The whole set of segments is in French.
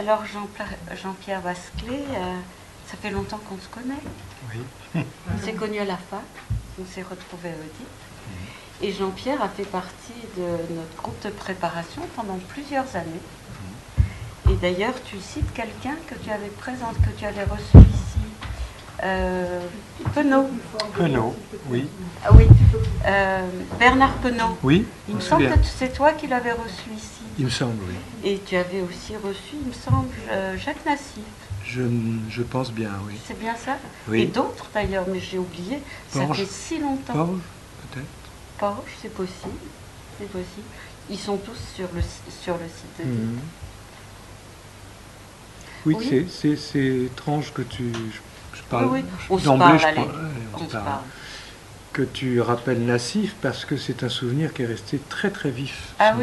Alors Jean-Pierre Vasclé, ça fait longtemps qu'on se connaît. Oui. On s'est connus à la fac, on s'est retrouvés à Oedipe. Et Jean-Pierre a fait partie de notre groupe de préparation pendant plusieurs années. Et d'ailleurs, tu cites quelqu'un que tu avais présente, que tu avais reçu ici. Penaud. Penaud, oui. Ah oui. Bernard Penaud. Oui. Il me semble que c'est toi qui l'avais reçu ici. Il me semble, oui. Et tu avais aussi reçu, il me semble, Jacques Nassif. Je pense bien, oui. C'est bien ça? Oui. Et d'autres d'ailleurs, mais j'ai oublié. Ça fait si longtemps. Porges, peut-être. Porges, c'est possible. C'est possible. Ils sont tous sur le site de Oedipe. Oui, oui. C'est étrange que tu... Je parle oui, on se d'emblée, parle. Que tu rappelles Nassif, parce que c'est un souvenir qui est resté très très vif. Ah,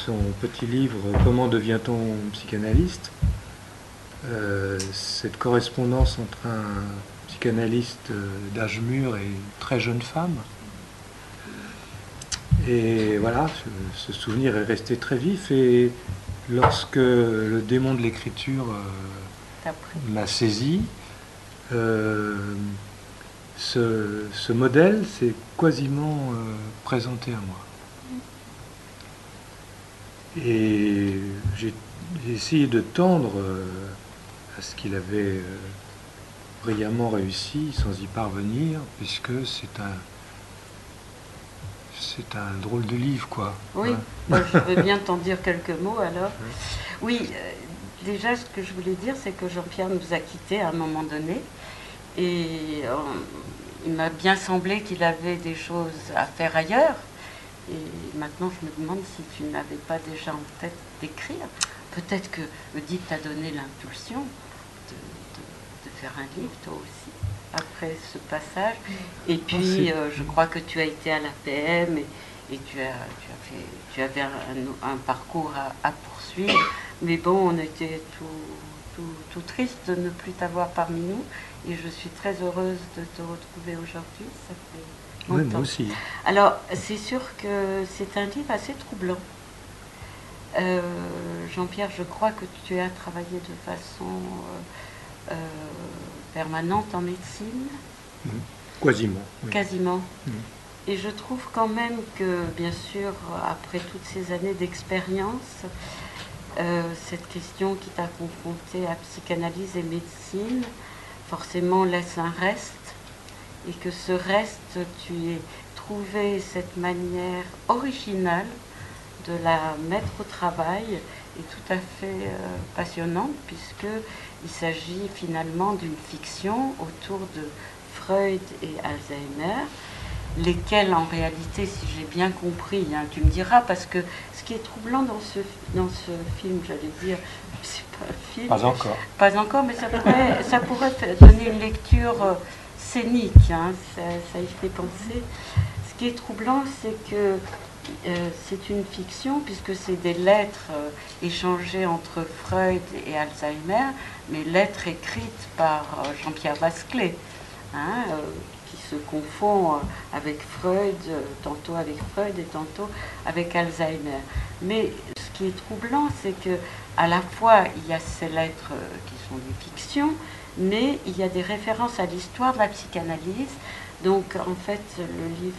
son petit livre, Comment devient-on psychanalyste, cette correspondance entre un psychanalyste d'âge mûr et une très jeune femme. Et voilà, ce souvenir est resté très vif. Et lorsque le démon de l'écriture m'a saisi, ce modèle s'est quasiment présenté à moi. Et j'ai essayé de tendre à ce qu'il avait brillamment réussi sans y parvenir, puisque c'est un drôle de livre, quoi. Oui, hein. Je veux bien t'en dire quelques mots alors. Oui, déjà ce que je voulais dire, c'est que Jean-Pierre nous a quittés à un moment donné. Et il m'a bien semblé qu'il avait des choses à faire ailleurs. Et maintenant, je me demande si tu n'avais pas déjà en tête d'écrire. Peut-être que Oedipe t'a donné l'impulsion de faire un livre, toi aussi, après ce passage. Et puis, je crois que tu as été à l'APM et tu avais un parcours à poursuivre. Mais bon, on était tout triste de ne plus t'avoir parmi nous. Et je suis très heureuse de te retrouver aujourd'hui. Ça fait longtemps. Oui, moi aussi. Alors, c'est sûr que c'est un livre assez troublant. Jean-Pierre, je crois que tu as travaillé de façon permanente en médecine. Quasiment. Oui. Quasiment. Et je trouve quand même que, bien sûr, après toutes ces années d'expérience, cette question qui t'a confronté à psychanalyse et médecine, forcément laisse un reste, et que ce reste, tu aies trouvé cette manière originale de la mettre au travail est tout à fait passionnante, puisqu'il s'agit finalement d'une fiction autour de Freud et Alzheimer, lesquels en réalité, si j'ai bien compris, hein, tu me diras, parce que ce qui est troublant dans ce film, j'allais dire, c'est pas un film. Pas encore. Pas encore, mais ça pourrait donner une lecture scénique, hein, ça y fait penser. Ce qui est troublant, c'est que c'est une fiction, puisque c'est des lettres échangées entre Freud et Alzheimer, mais lettres écrites par Jean-Pierre Vasclé, hein, qui se confond avec Freud, tantôt avec Freud et tantôt avec Alzheimer. Mais ce qui est troublant, c'est que à la fois il y a ces lettres qui sont des fictions, mais il y a des références à l'histoire de la psychanalyse. Donc en fait, le livre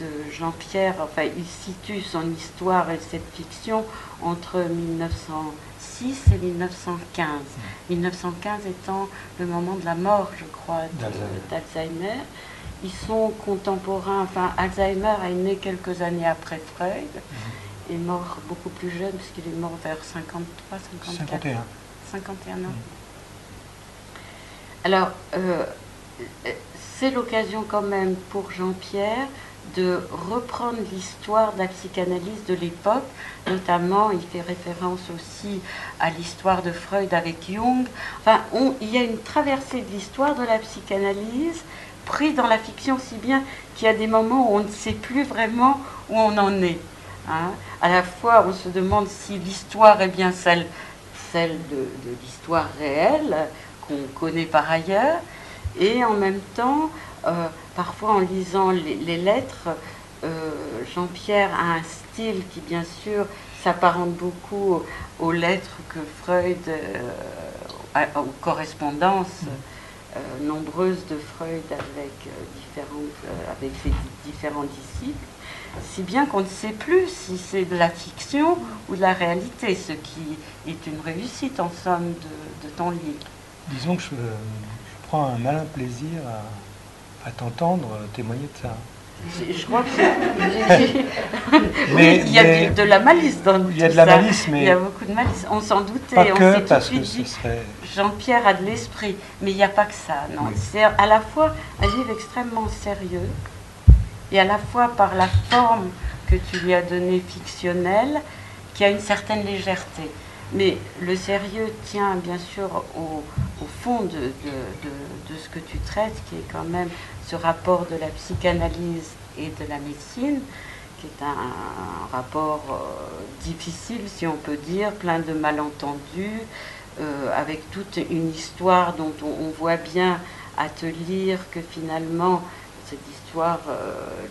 de Jean-Pierre, enfin, il situe son histoire et cette fiction entre 1906 et 1915. 1915 étant le moment de la mort, je crois, d'Alzheimer. Ils sont contemporains, enfin, Alzheimer est né quelques années après Freud, est mort beaucoup plus jeune, puisqu'il est mort vers 53, 54. 51 ans. Alors, c'est l'occasion quand même pour Jean-Pierre de reprendre l'histoire de la psychanalyse de l'époque, notamment il fait référence aussi à l'histoire de Freud avec Jung. Enfin, il y a une traversée de l'histoire de la psychanalyse prise dans la fiction, si bien qu'il y a des moments où on ne sait plus vraiment où on en est. Hein. À la fois, on se demande si l'histoire est bien celle de l'histoire réelle, qu'on connaît par ailleurs, et en même temps, parfois en lisant les lettres, Jean-Pierre a un style qui bien sûr s'apparente beaucoup aux lettres que Freud, aux correspondances nombreuses de Freud avec ses différents disciples, si bien qu'on ne sait plus si c'est de la fiction ou de la réalité, ce qui est une réussite en somme de ton livre. Disons que je prends un malin plaisir à t'entendre témoigner de ça. Je crois qu'il y a de la malice dans tout ça. Il y a de la malice, mais... Il y a beaucoup de malice. On s'en doutait. Pas que, on parce s'est tout que de suite ce dit, serait... Jean-Pierre a de l'esprit. Mais il n'y a pas que ça, non. Oui. C'est à la fois un livre extrêmement sérieux, et à la fois par la forme que tu lui as donnée fictionnelle, qui a une certaine légèreté. Mais le sérieux tient bien sûr au fond de ce que tu traites, qui est quand même ce rapport de la psychanalyse et de la médecine, qui est un rapport difficile, si on peut dire, plein de malentendus, avec toute une histoire dont on voit bien à te lire que finalement, cette histoire,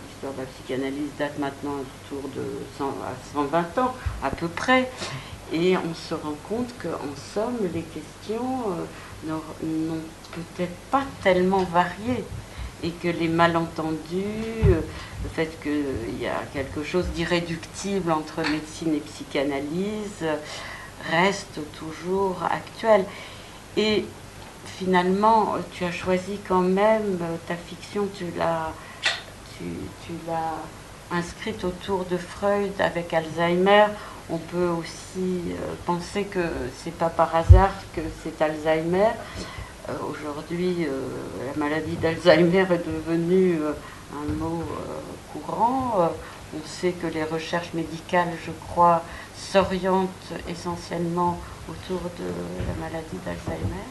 l'histoire de la psychanalyse date maintenant autour de 120 ans, à peu près. Et on se rend compte qu'en somme, les questions n'ont peut-être pas tellement varié. Et que les malentendus, le fait qu'il y a quelque chose d'irréductible entre médecine et psychanalyse, reste toujours actuel. Et finalement, tu as choisi quand même ta fiction, tu l'as inscrite autour de Freud avec Alzheimer. On peut aussi penser que c'est pas par hasard que c'est Alzheimer. Aujourd'hui, la maladie d'Alzheimer est devenue un mot courant. On sait que les recherches médicales, je crois, s'orientent essentiellement autour de la maladie d'Alzheimer.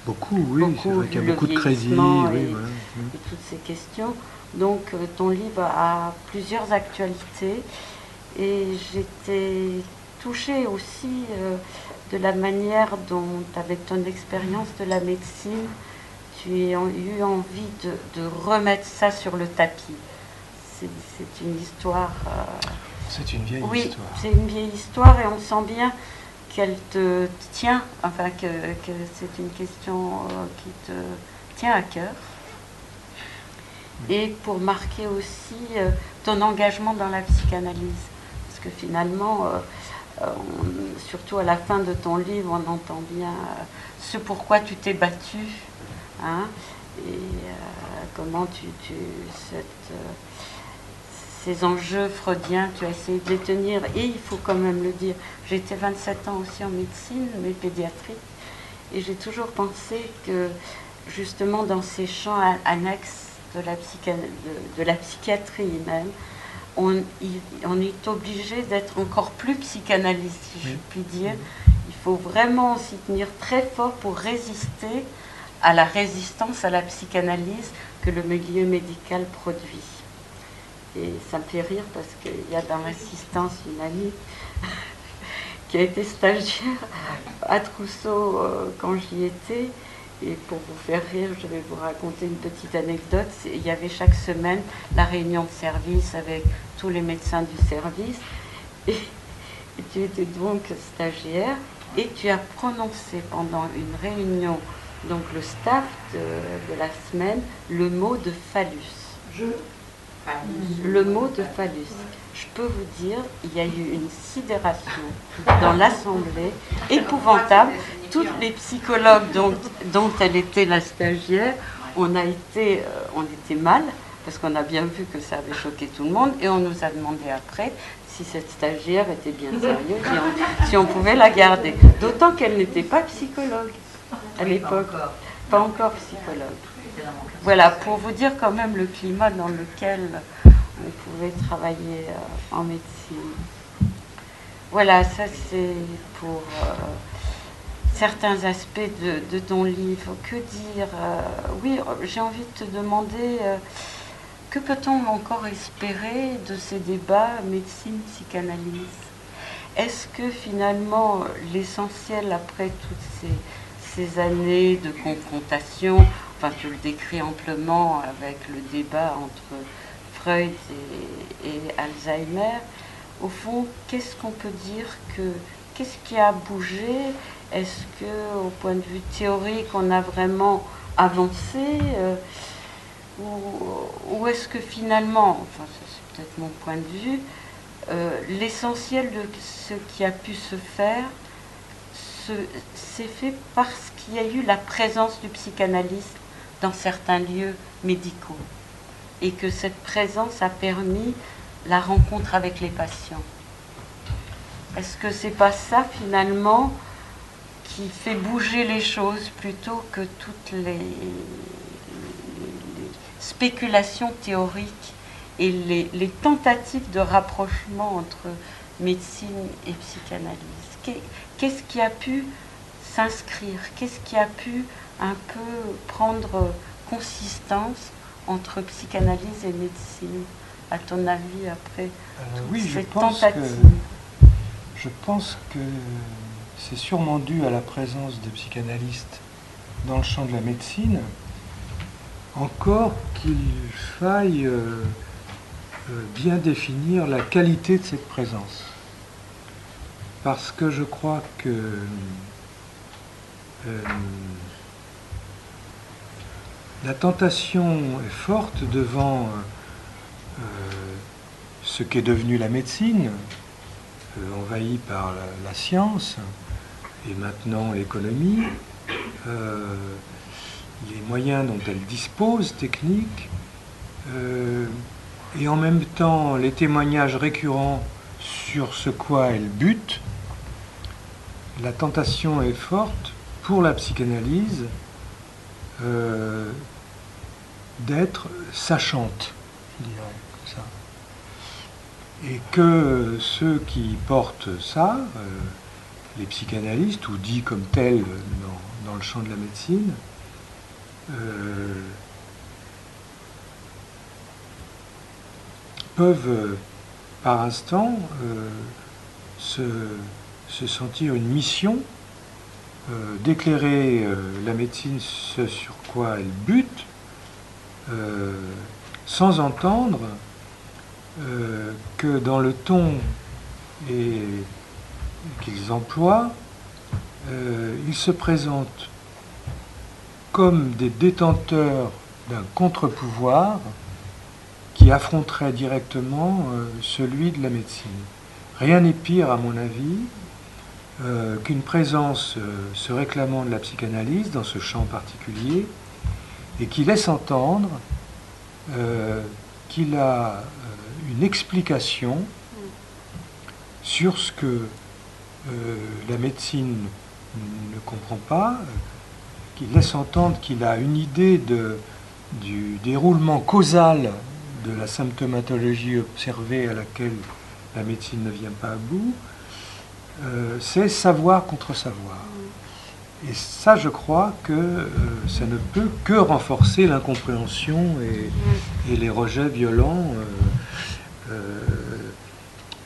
Beaucoup, oui, c'est vrai qu'il y a beaucoup de crédits. Oui, voilà. Et toutes ces questions. Donc, ton livre a plusieurs actualités. Et j'étais touchée aussi de la manière dont, avec ton expérience de la médecine, tu as eu envie de remettre ça sur le tapis. C'est une histoire... c'est une vieille oui, histoire. C'est une vieille histoire et on sent bien qu'elle te tient, enfin que c'est une question qui te tient à cœur. Et pour marquer aussi ton engagement dans la psychanalyse. Parce que finalement, surtout à la fin de ton livre, on entend bien ce pourquoi tu t'es battu, hein, et comment ces enjeux freudiens, tu as essayé de les tenir. Et il faut quand même le dire, j'ai été 27 ans aussi en médecine, mais pédiatrie, et j'ai toujours pensé que justement dans ces champs annexes de la psychiatrie même, on est obligé d'être encore plus psychanalyste, si je puis dire. Il faut vraiment s'y tenir très fort pour résister à la résistance à la psychanalyse que le milieu médical produit. Et ça me fait rire parce qu'il y a dans l'assistance une amie qui a été stagiaire à Trousseau quand j'y étais. Et pour vous faire rire, je vais vous raconter une petite anecdote. Il y avait chaque semaine la réunion de service avec tous les médecins du service. Et tu étais donc stagiaire et tu as prononcé pendant une réunion, donc le staff de la semaine, le mot de phallus. Le mot de phallus. Je peux vous dire, il y a eu une sidération dans l'assemblée épouvantable. Tous les psychologues dont elle était la stagiaire, on était mal, parce qu'on a bien vu que ça avait choqué tout le monde, et on nous a demandé après si cette stagiaire était bien sérieuse, si on pouvait la garder. D'autant qu'elle n'était pas psychologue à l'époque, pas encore psychologue. Voilà, pour vous dire quand même le climat dans lequel on pouvait travailler en médecine. Voilà, ça c'est pour certains aspects de ton livre. Que dire oui, j'ai envie de te demander, que peut-on encore espérer de ces débats médecine-psychanalyse? Est-ce que finalement l'essentiel après toutes ces années de confrontation, enfin tu le décris amplement avec le débat entre Freud et Alzheimer, au fond, qu'est-ce qu'on peut dire qu'est-ce qui a bougé? Est-ce que, au point de vue théorique, on a vraiment avancé ou est-ce que finalement, enfin c'est peut-être mon point de vue, l'essentiel de ce qui a pu se faire s'est fait parce qu'il y a eu la présence du psychanalyste dans certains lieux médicaux et que cette présence a permis la rencontre avec les patients. Est-ce que c'est pas ça finalement qui fait bouger les choses plutôt que toutes les spéculations théoriques et les tentatives de rapprochement entre médecine et psychanalyse? Qu'est-ce qui a pu s'inscrire? Qu'est-ce qui a pu un peu prendre consistance entre psychanalyse et médecine, à ton avis, après oui, ces tentatives? Je pense que c'est sûrement dû à la présence de psychanalystes dans le champ de la médecine, encore qu'il faille bien définir la qualité de cette présence. Parce que je crois que la tentation est forte devant ce qu'est devenu la médecine, envahie par la science et maintenant l'économie, les moyens dont elle dispose, techniques, et en même temps les témoignages récurrents sur ce quoi elle bute. La tentation est forte pour la psychanalyse d'être sachante, je dirais comme ça. Et que ceux qui portent ça, les psychanalystes, ou dits comme tels dans le champ de la médecine, peuvent par instant se sentir une mission d'éclairer la médecine, ce sur quoi elle bute, sans entendre que dans le ton qu'ils emploient, ils se présentent comme des détenteurs d'un contre-pouvoir qui affronterait directement celui de la médecine. Rien n'est pire, à mon avis, qu'une présence se réclamant de la psychanalyse dans ce champ particulier et qui laisse entendre qu'il a une explication sur ce que la médecine ne comprend pas, qui laisse entendre qu'il a une idée du déroulement causal de la symptomatologie observée à laquelle la médecine ne vient pas à bout. C'est savoir contre savoir. Et ça, je crois que ça ne peut que renforcer l'incompréhension et les rejets violents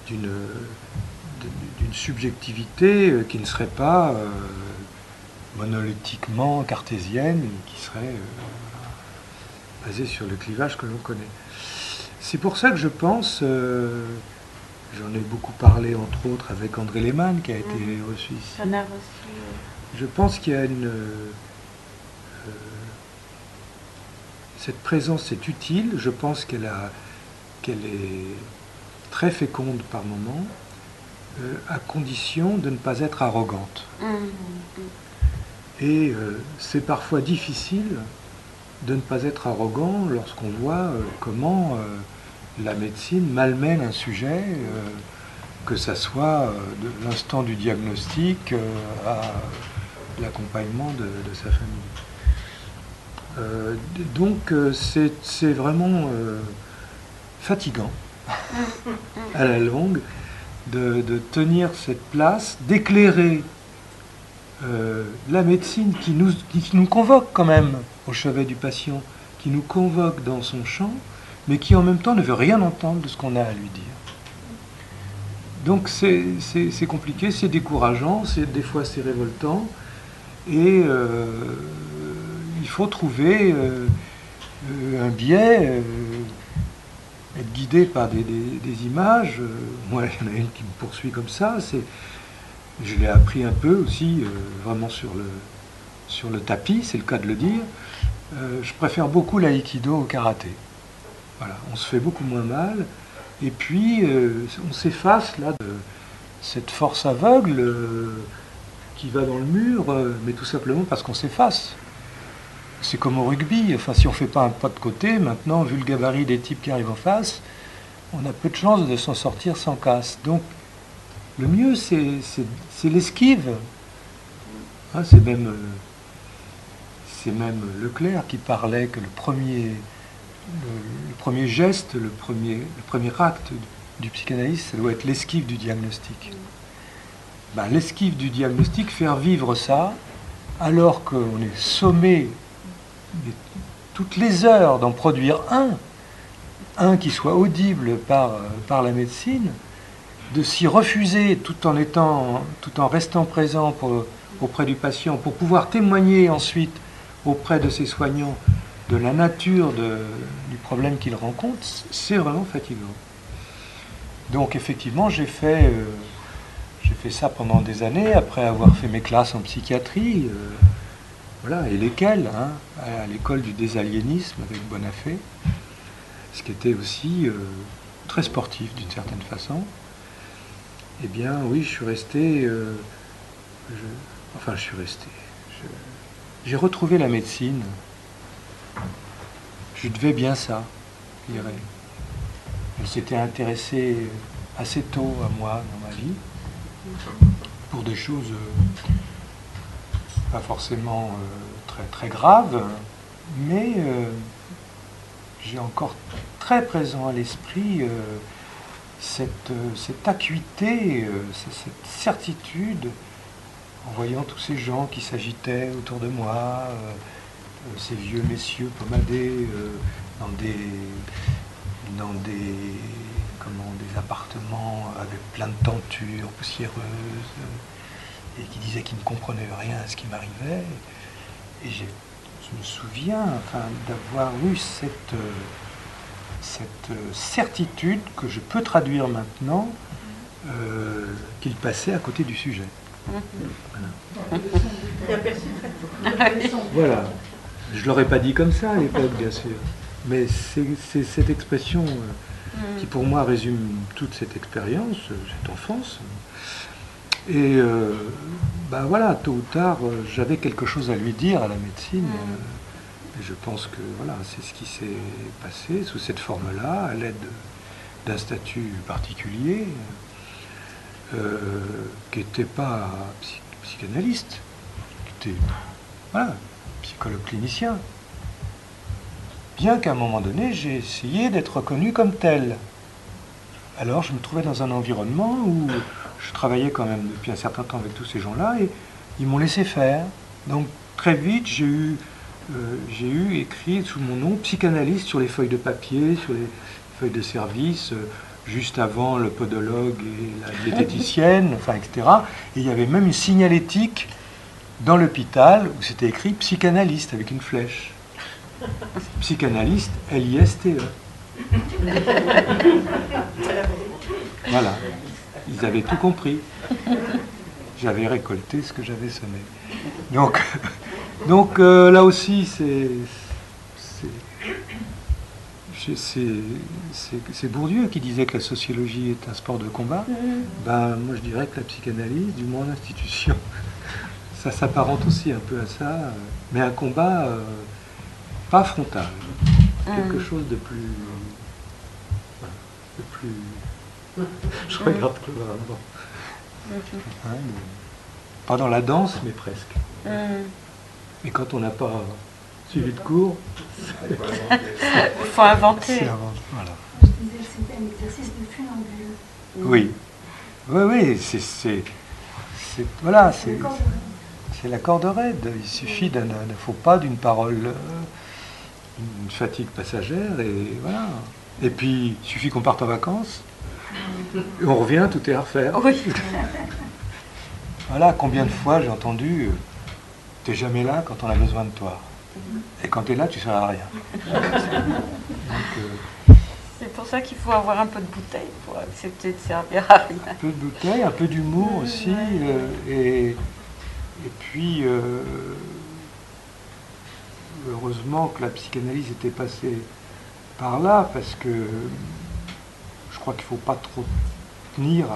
d'une subjectivité qui ne serait pas monolithiquement cartésienne, et qui serait basée sur le clivage que l'on connaît. C'est pour ça que je pense, j'en ai beaucoup parlé entre autres avec André Lehmann qui a été reçu ici. On a reçu. Je pense qu'il y a cette présence est utile. Je pense qu'elle est très féconde par moments, à condition de ne pas être arrogante. Et c'est parfois difficile de ne pas être arrogant lorsqu'on voit comment la médecine malmène un sujet, que ça soit de l'instant du diagnostic à l'accompagnement de sa famille. Donc c'est vraiment fatigant à la longue de tenir cette place, d'éclairer la médecine qui nous convoque quand même au chevet du patient, qui nous convoque dans son champ, mais qui en même temps ne veut rien entendre de ce qu'on a à lui dire. Donc c'est compliqué, c'est décourageant, des fois c'est révoltant, et il faut trouver un biais être guidé par des images. Moi, il y en a une qui me poursuit comme ça. Je l'ai appris un peu aussi, vraiment sur le tapis, c'est le cas de le dire. Je préfère beaucoup l'aïkido au karaté. Voilà, on se fait beaucoup moins mal. Et puis, on s'efface là de cette force aveugle qui va dans le mur, mais tout simplement parce qu'on s'efface. C'est comme au rugby, enfin si on ne fait pas un pas de côté, maintenant, vu le gabarit des types qui arrivent en face, on a peu de chances de s'en sortir sans casse. Donc, le mieux, c'est l'esquive. Hein, c'est même Leclerc qui parlait que le premier geste, le premier acte du psychanalyste, ça doit être l'esquive du diagnostic. Ben, l'esquive du diagnostic, faire vivre ça, alors qu'on est sommé toutes les heures d'en produire un qui soit audible par la médecine, de s'y refuser tout en restant présent auprès du patient, pour pouvoir témoigner ensuite auprès de ses soignants de la nature du problème qu'il rencontre, c'est vraiment fatigant. Donc effectivement, j'ai fait ça pendant des années, après avoir fait mes classes en psychiatrie, voilà, et lesquelles, hein, à l'école du désaliénisme avec Bonafé, ce qui était aussi très sportif d'une certaine façon. Eh bien, oui, je suis resté. J'ai retrouvé la médecine. Je devais bien ça, je dirais. Elle s'était intéressée assez tôt à moi dans ma vie, pour des choses pas forcément très, très graves, mais j'ai encore très présent à l'esprit cette acuité, cette certitude, en voyant tous ces gens qui s'agitaient autour de moi, ces vieux messieurs pomadés dans des appartements avec plein de tentures poussiéreuses, et qui disaient qu'ils ne comprenaient rien à ce qui m'arrivait. Et je me souviens d'avoir eu cette certitude que je peux traduire maintenant, qu'il passait à côté du sujet. Voilà. Je ne l'aurais pas dit comme ça à l'époque, bien sûr. Mais c'est cette expression qui, pour moi, résume toute cette expérience, cette enfance. Et voilà, tôt ou tard, j'avais quelque chose à lui dire à la médecine. Et je pense que voilà, c'est ce qui s'est passé sous cette forme-là, à l'aide d'un statut particulier, qui n'était pas psychanalyste, qui était psychologue clinicien. Bien qu'à un moment donné, j'ai essayé d'être reconnu comme tel. Alors je me trouvais dans un environnement où je travaillais quand même depuis un certain temps avec tous ces gens-là, et ils m'ont laissé faire. Donc très vite, j'ai eu écrit sous mon nom psychanalyste sur les feuilles de papier, sur les feuilles de service, juste avant le podologue et la diététicienne, etc. Et il y avait même une signalétique dans l'hôpital où c'était écrit psychanalyste avec une flèche. Psychanalyste, L-I-S-T-E. Voilà. Ils avaient tout compris. J'avais récolté ce que j'avais semé. Donc là aussi, c'est Bourdieu qui disait que la sociologie est un sport de combat. Ben, moi, je dirais que la psychanalyse, du moins l'institution, ça s'apparente aussi un peu à ça, mais un combat pas frontal, quelque chose de plus... Je regarde Claude avant. Pas dans la danse, mais presque. Et quand on n'a pas suivi de cours, il faut inventer. Voilà. Je disais que c'était un exercice de funambule. Oui, c'est la corde raide. Il suffit il ne faut pas d'une parole, une fatigue passagère, et voilà. Et puis, il suffit qu'on parte en vacances, et on revient, tout est à refaire. Oui. Voilà, combien de fois j'ai entendu t'es jamais là quand on a besoin de toi. Et quand t'es là, tu ne sers à rien. Donc, c'est pour pour ça qu'il faut avoir un peu de bouteille pour accepter de servir à rien. Un peu de bouteille, un peu d'humour aussi, et puis heureusement que la psychanalyse était passée par là, parce que je crois qu'il ne faut pas trop tenir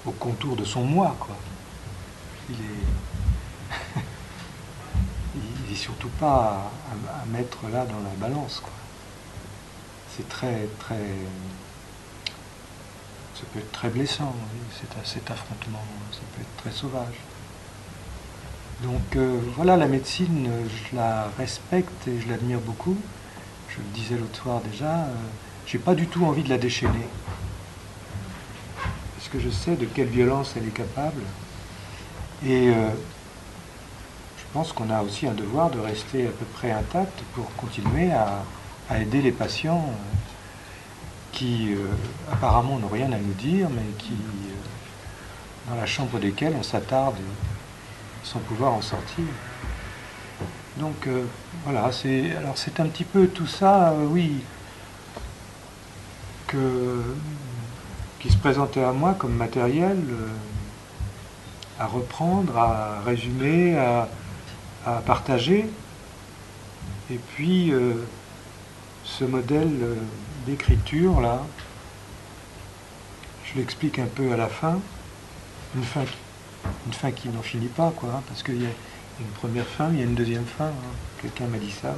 au contour de son moi, quoi. Il est surtout pas à mettre là dans la balance, quoi. C'est très, très... Ça peut être très blessant, oui, cet affrontement, ça peut être très sauvage. Donc voilà, la médecine, je la respecte et je l'admire beaucoup. Je le disais l'autre soir déjà, j'ai pas du tout envie de la déchaîner. Parce que je sais de quelle violence elle est capable. Et je pense qu'on a aussi un devoir de rester à peu près intact pour continuer à aider les patients qui apparemment n'ont rien à nous dire, mais qui, dans la chambre desquels on s'attarde sans pouvoir en sortir. Donc voilà, c'est un petit peu tout ça, oui, qui se présentait à moi comme matériel à reprendre, à résumer, à partager. Et puis ce modèle d'écriture là, je l'explique un peu à la fin, une fin qui n'en finit pas, quoi, hein, parce qu'il y a une première fin, il y a une deuxième fin, hein. Quelqu'un m'a dit ça. Ouais.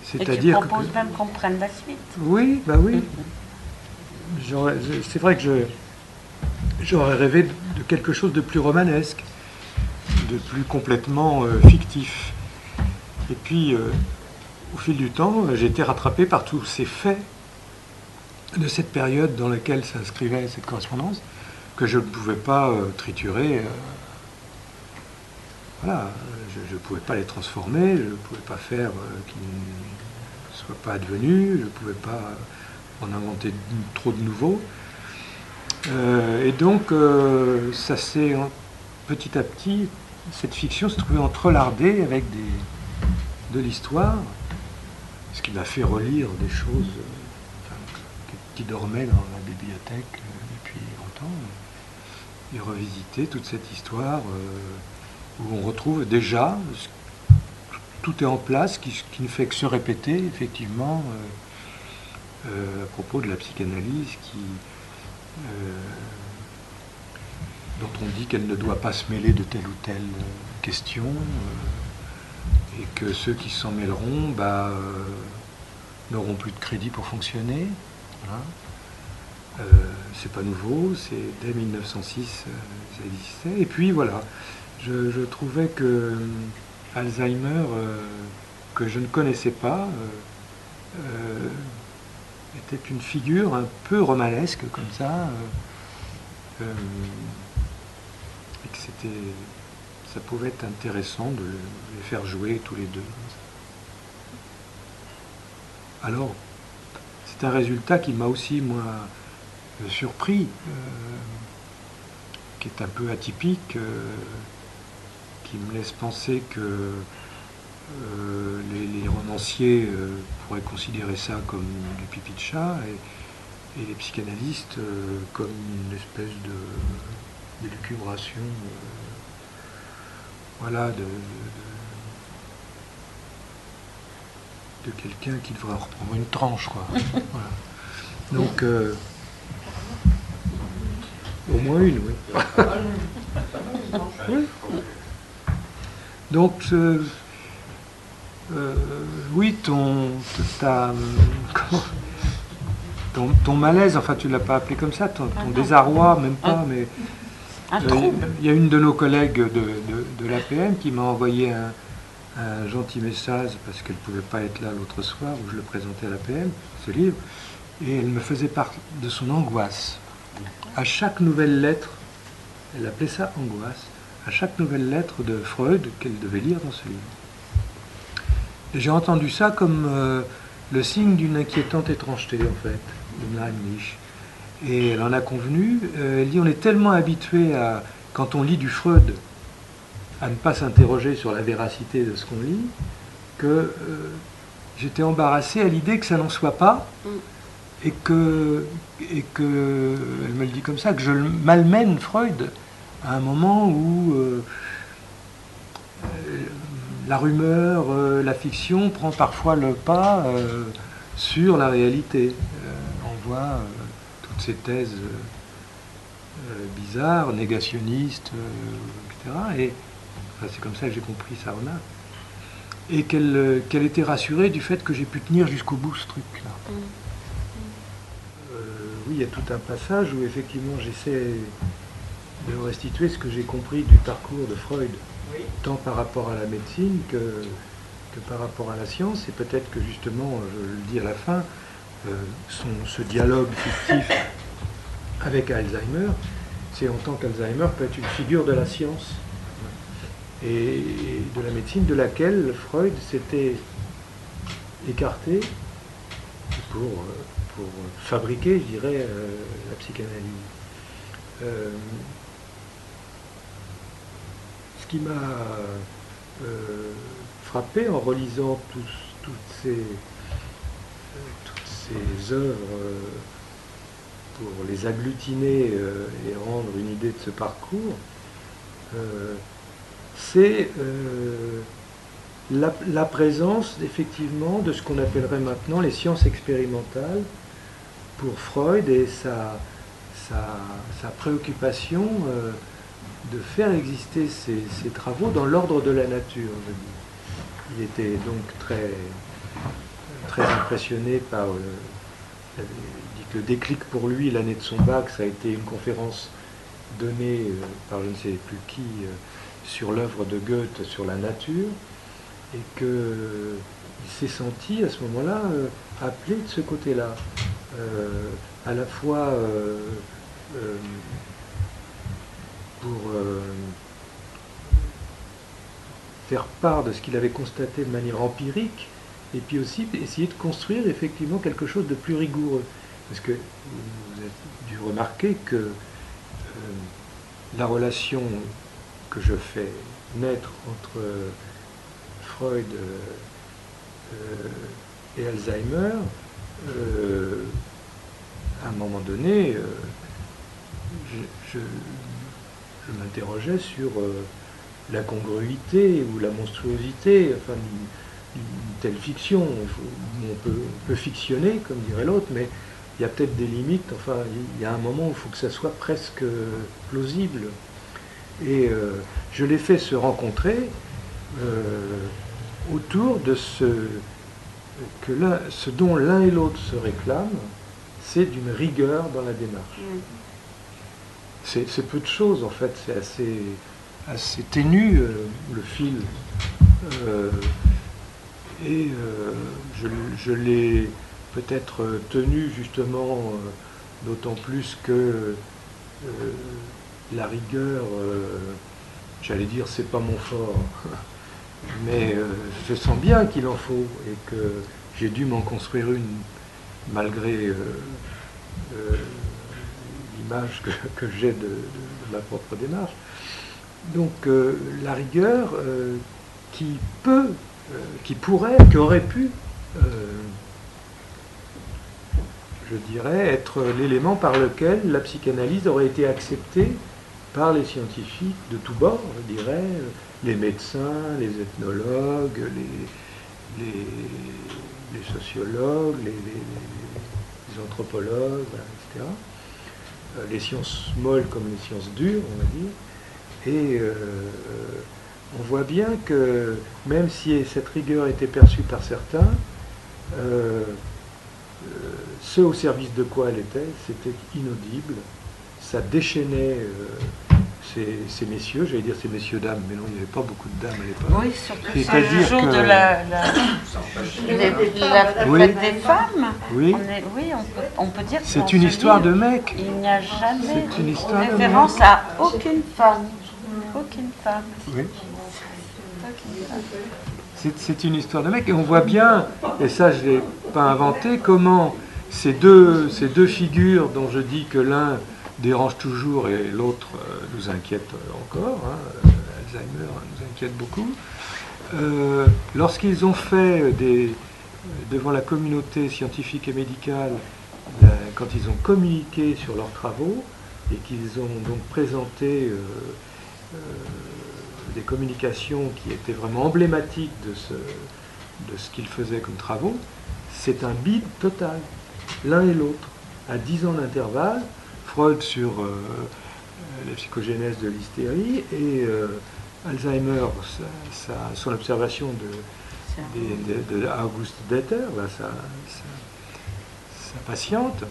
C'est-à-dire tu proposes même qu'on prenne la suite. Oui, bah oui. C'est vrai que j'aurais rêvé de quelque chose de plus romanesque, de plus complètement fictif. Et puis, au fil du temps, j'ai été rattrapé par tous ces faits de cette période dans laquelle s'inscrivait cette correspondance, que je ne pouvais pas triturer. Voilà, je ne pouvais pas les transformer, je ne pouvais pas faire qu'ils ne soient pas advenus, je ne pouvais pas en inventer trop de nouveaux. Et donc, ça s'est petit à petit, cette fiction se trouvait entrelardée avec de l'histoire, ce qui m'a fait relire des choses qui dormaient dans la bibliothèque depuis longtemps, et revisiter toute cette histoire où on retrouve déjà, tout est en place, qui ne fait que se répéter, effectivement, à propos de la psychanalyse dont on dit qu'elle ne doit pas se mêler de telle ou telle question, et que ceux qui s'en mêleront n'auront plus de crédit pour fonctionner. Voilà. C'est pas nouveau, c'est dès 1906 ça existait. Et puis voilà, je trouvais que Alzheimer, que je ne connaissais pas, était une figure un peu romanesque comme ça, et que ça pouvait être intéressant de les faire jouer tous les deux. Alors, c'est un résultat qui m'a aussi, moi, surpris, qui est un peu atypique, qui me laisse penser que les romanciers pourraient considérer ça comme du pipi de chat, et les psychanalystes comme une espèce d'élucubration, voilà, de quelqu'un qui devrait reprendre une tranche, quoi. Voilà. Donc, au moins une, oui. Oui. Donc, oui, ton malaise, enfin tu ne l'as pas appelé comme ça, ton désarroi, même pas, mais il y a une de nos collègues de l'APM qui m'a envoyé un gentil message, parce qu'elle ne pouvait pas être là l'autre soir, où je le présentais à l'APM, ce livre, et elle me faisait part de son angoisse. À chaque nouvelle lettre, elle appelait ça angoisse, à chaque nouvelle lettre de Freud qu'elle devait lire dans ce livre. Et j'ai entendu ça comme le signe d'une inquiétante étrangeté, en fait, de Heimlich. Et elle en a convenu. Elle dit, on est tellement habitué quand on lit du Freud, à ne pas s'interroger sur la véracité de ce qu'on lit, que j'étais embarrassé à l'idée que ça n'en soit pas, et que, elle me le dit comme ça, que je malmène Freud à un moment où la rumeur, la fiction prend parfois le pas sur la réalité. On voit toutes ces thèses bizarres, négationnistes, etc. Et enfin, c'est comme ça que j'ai compris sa remarque. Et qu'elle était rassurée du fait que j'ai pu tenir jusqu'au bout ce truc-là. Oui, il y a tout un passage où effectivement j'essaie de restituer ce que j'ai compris du parcours de Freud, tant par rapport à la médecine que par rapport à la science, et peut-être que justement, je le dis à la fin, ce dialogue fictif avec Alzheimer, c'est en tant qu'Alzheimer peut être une figure de la science et de la médecine, de laquelle Freud s'était écarté pour fabriquer, je dirais, la psychanalyse. Ce qui m'a frappé en relisant toutes ces œuvres pour les agglutiner et rendre une idée de ce parcours, c'est la présence effectivement de ce qu'on appellerait maintenant les sciences expérimentales pour Freud, et sa préoccupation de faire exister ses travaux dans l'ordre de la nature, je dis. Il était donc très impressionné par... il dit que le déclic pour lui, l'année de son bac, ça a été une conférence donnée par je ne sais plus qui sur l'œuvre de Goethe sur la nature, et qu'il s'est senti à ce moment-là appelé de ce côté-là, à la fois pour faire part de ce qu'il avait constaté de manière empirique, et puis aussi essayer de construire effectivement quelque chose de plus rigoureux. Parce que vous avez dû remarquer que la relation que je fais naître entre Freud et Alzheimer, à un moment donné, je m'interrogeais sur la congruité ou la monstruosité, enfin, d'une telle fiction. On peut fictionner, comme dirait l'autre, mais il y a peut-être des limites. Enfin, il y a un moment où il faut que ça soit presque plausible. Et je les fais se rencontrer autour de ce dont l'un et l'autre se réclament, c'est d'une rigueur dans la démarche. C'est peu de choses, en fait, c'est assez ténu, le fil. Et je l'ai peut-être tenu justement, d'autant plus que la rigueur, j'allais dire, c'est pas mon fort, mais je sens bien qu'il en faut, et que j'ai dû m'en construire une, malgré l'image que j'ai de ma propre démarche. Donc la rigueur qui pourrait, qui aurait pu, je dirais, être l'élément par lequel la psychanalyse aurait été acceptée par les scientifiques de tous bords, je dirais, les médecins, les ethnologues, les sociologues, les anthropologues, voilà, etc. Les sciences molles comme les sciences dures, on va dire. Et on voit bien que, même si cette rigueur était perçue par certains, ce au service de quoi elle était, c'était inaudible. Ça déchaînait ces messieurs, j'allais dire ces messieurs-dames, mais non, il n'y avait pas beaucoup de dames à l'époque. Oui, surtout c'est le jour de la fête des femmes. Oui, on peut dire que c'est une histoire de mec. Il n'y a jamais C'est une histoire de référence à aucune femme. Aucune femme. Oui. C'est une histoire de mec, et on voit bien, et ça je ne l'ai pas inventé, comment ces deux figures dont je dis que l'un dérange toujours et l'autre nous inquiète encore, hein, Alzheimer nous inquiète beaucoup, lorsqu'ils ont fait devant la communauté scientifique et médicale, quand ils ont communiqué sur leurs travaux et qu'ils ont donc présenté des communications qui étaient vraiment emblématiques de ce qu'ils faisaient comme travaux, c'est un bide total, l'un et l'autre, à 10 ans d'intervalle. Freud sur la psychogénèse de l'hystérie et Alzheimer, son observation de August Detter, sa patiente,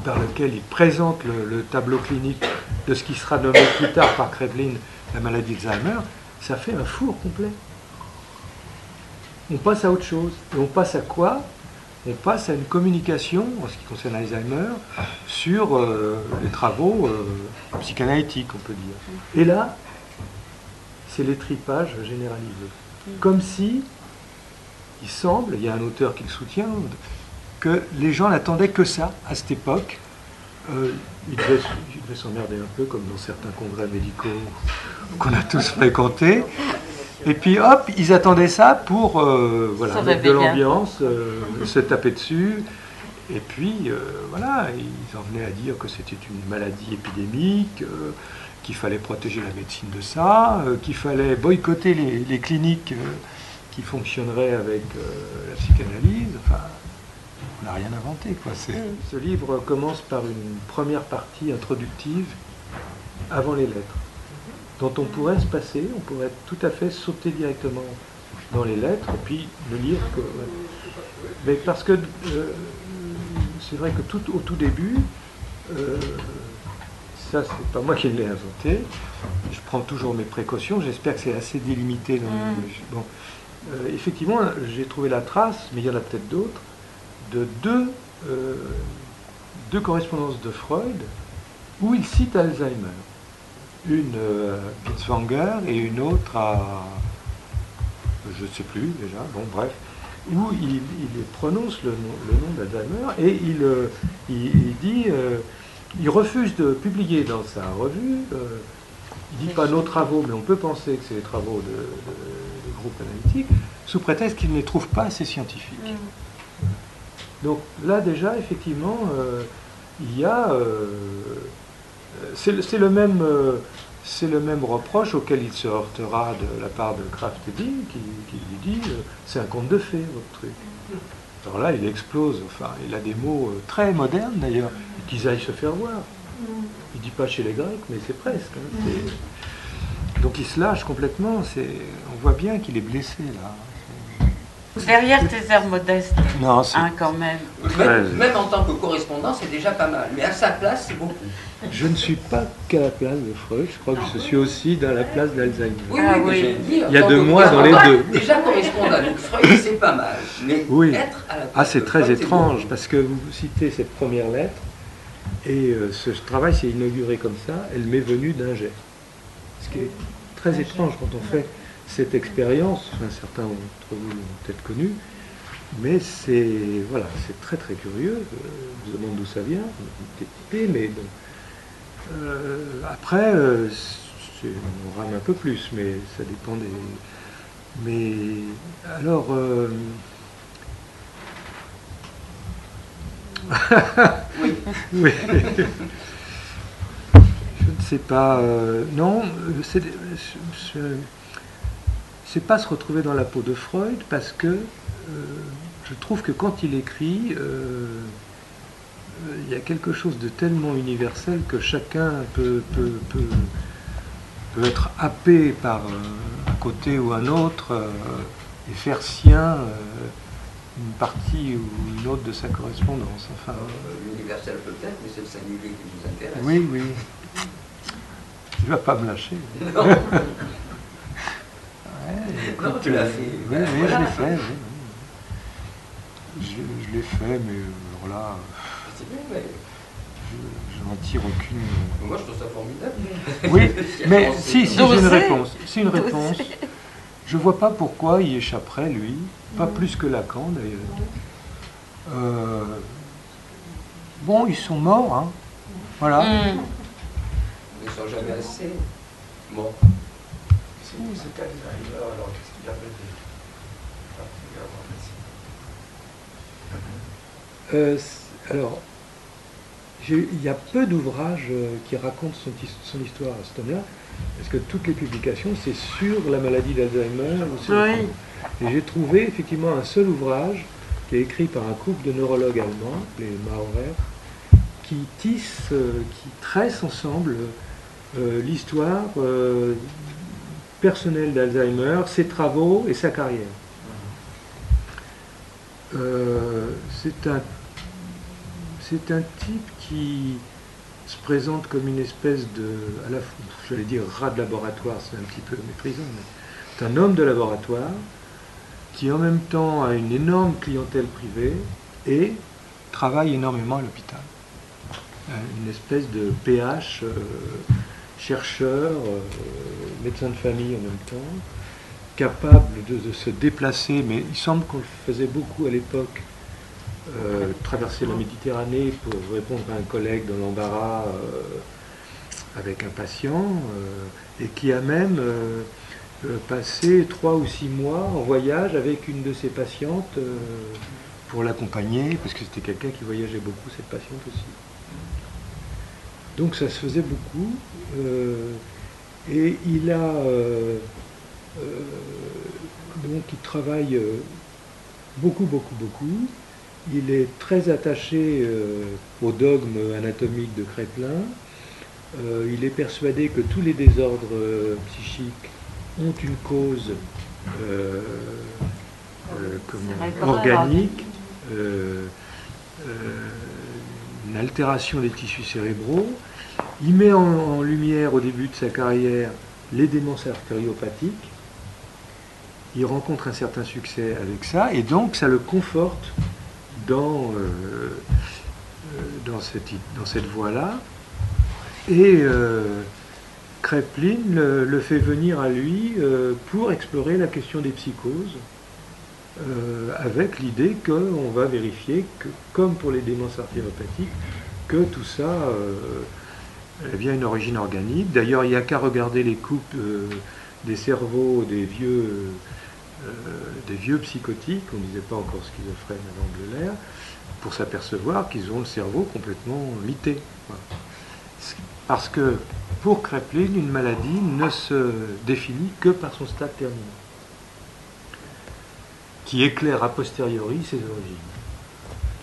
par lequel il présente le tableau clinique de ce qui sera nommé plus tard par Kraepelin la maladie d'Alzheimer, ça fait un four complet. On passe à autre chose. Et on passe à quoi? On passe à une communication, en ce qui concerne Alzheimer, sur les travaux psychanalytiques, on peut dire. Et là, c'est l'étripage généralisé. Comme si, il semble, il y a un auteur qui le soutient, que les gens n'attendaient que ça, à cette époque. Ils devaient s'emmerder un peu, comme dans certains congrès médicaux qu'on a tous fréquentés. Et puis hop, ils attendaient ça pour mettre de l'ambiance, se taper dessus. Et puis voilà, ils en venaient à dire que c'était une maladie épidémique, qu'il fallait protéger la médecine de ça, qu'il fallait boycotter les cliniques qui fonctionneraient avec la psychanalyse. Enfin, on n'a rien inventé, quoi. Ce livre commence par une première partie introductive avant les lettres, dont on pourrait se passer, on pourrait tout à fait sauter directement dans les lettres et puis ne lire que... Mais parce que c'est vrai que au tout début, ça c'est pas moi qui l'ai inventé, je prends toujours mes précautions, j'espère que c'est assez délimité dans bon. Effectivement, j'ai trouvé la trace, mais il y en a peut-être d'autres, de deux correspondances de Freud où il cite Alzheimer. Une à Binswanger et une autre à... je ne sais plus déjà, bon bref, où il prononce le nom d'Alzheimer et il dit, il refuse de publier dans sa revue, il dit pas nos travaux, mais on peut penser que c'est les travaux des groupes analytiques, sous prétexte qu'il ne les trouve pas assez scientifiques. Donc là déjà, effectivement, il y a... c'est le même reproche auquel il se heurtera de la part de Kraft-Ebing qui lui dit c'est un conte de fées votre truc. Alors là il explose, enfin il a des mots très modernes d'ailleurs, qu'ils aillent se faire voir. Il dit pas chez les Grecs mais c'est presque. Donc il se lâche complètement, on voit bien qu'il est blessé là. Derrière tes airs modestes, non, quand même. Même en tant que correspondant, c'est déjà pas mal. Mais à sa place, c'est beaucoup. Je ne suis pas qu'à la place de Freud, je crois que je suis aussi dans la place d'Alzheimer. Oui. Il y a de moi dans les deux. Déjà correspondant, donc Freud, c'est pas mal. Mais être à la place c'est de très Freud, étrange, parce que vous citez cette première lettre, et ce travail s'est inauguré comme ça, elle m'est venue d'un jet. Ce qui est très étrange quand on fait cette expérience, certains d'entre vous l'ont peut-être connu, mais c'est très très curieux. Je me demande d'où ça vient, mais bon. Après, on rame un peu plus, mais ça dépend des... Mais alors... oui. Je ne sais pas... non, c'est pas se retrouver dans la peau de Freud, parce que je trouve que quand il écrit, il y a quelque chose de tellement universel que chacun peut être happé par un côté ou un autre et faire sien une partie ou une autre de sa correspondance. Enfin, l'universel peut-être, mais c'est le singulier qui nous intéresse. Oui. Tu vas pas me lâcher. Non. Non, tu l'as fait. Oui, je l'ai fait. Oui. Je l'ai fait, mais alors là, c'est bien, mais... je n'en tire aucune. Moi, je trouve ça formidable. Oui, mais si j'ai une réponse. C'est une réponse. Je vois pas pourquoi il échapperait, lui, pas plus que Lacan d'ailleurs. Bon, ils sont morts, hein. Voilà. Ils ne sont jamais assez. Bon. Si c'était Alzheimer, alors qu'est-ce qu'il avait Alors, il y a peu d'ouvrages qui racontent son histoire à ce temps-là, parce que toutes les publications, c'est sur la maladie d'Alzheimer. Oui. Et j'ai trouvé effectivement un seul ouvrage qui est écrit par un couple de neurologues allemands, les Maurer, qui tissent, qui tressent ensemble l'histoire personnelle d'Alzheimer, ses travaux et sa carrière. C'est un type qui se présente comme une espèce de, à la fois, j'allais dire rat de laboratoire, c'est un petit peu méprisant, mais c'est un homme de laboratoire qui en même temps a une énorme clientèle privée et travaille énormément à l'hôpital. Une espèce de PH, chercheur, médecin de famille en même temps, capable de se déplacer, mais il semble qu'on le faisait beaucoup à l'époque, traverser la Méditerranée pour répondre à un collègue dans l'embarras avec un patient, et qui a même passé 3 ou 6 mois en voyage avec une de ses patientes pour l'accompagner, parce que c'était quelqu'un qui voyageait beaucoup, cette patiente aussi. Donc ça se faisait beaucoup, et il a donc il travaille beaucoup. Il est très attaché au dogme anatomique de Kraepelin. Il est persuadé que tous les désordres psychiques ont une cause organique, une altération des tissus cérébraux. Il met en lumière au début de sa carrière les démences artériopathiques. Il rencontre un certain succès avec ça, et donc ça le conforte dans cette voie-là. Et Kraepelin le fait venir à lui pour explorer la question des psychoses, avec l'idée qu'on va vérifier que, comme pour les démences artériopathiques, que tout ça a bien une origine organique. D'ailleurs, il n'y a qu'à regarder les coupes des cerveaux des vieux psychotiques, on ne disait pas encore schizophrènes avant Bleuler, pour s'apercevoir qu'ils ont le cerveau complètement mité. Voilà. Parce que pour Kraepelin, une maladie ne se définit que par son stade terminal, qui éclaire a posteriori ses origines.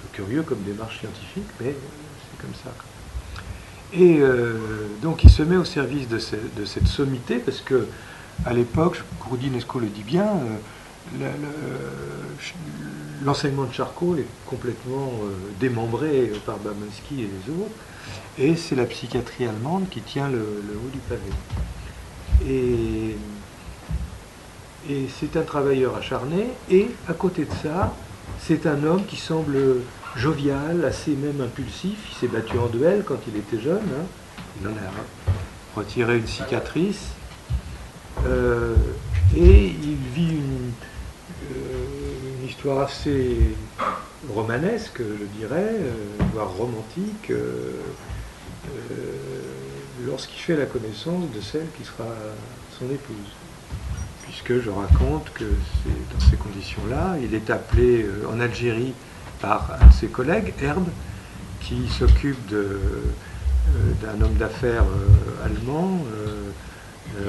C'est curieux comme démarche scientifique, mais c'est comme ça. Et donc il se met au service de cette sommité, parce que à l'époque, Roudinesco le dit bien, l'enseignement de Charcot est complètement démembré par Bamanski et les autres, et c'est la psychiatrie allemande qui tient le haut du pavé. Et c'est un travailleur acharné, et à côté de ça, c'est un homme qui semble jovial, assez même impulsif. Il s'est battu en duel quand il était jeune, hein. Il en a retiré une cicatrice, et il vit une histoire assez romanesque, je dirais, voire romantique, lorsqu'il fait la connaissance de celle qui sera son épouse. Puisque je raconte que c'est dans ces conditions-là, il est appelé en Algérie par un de ses collègues, Herbe, qui s'occupe d'un homme d'affaires allemand,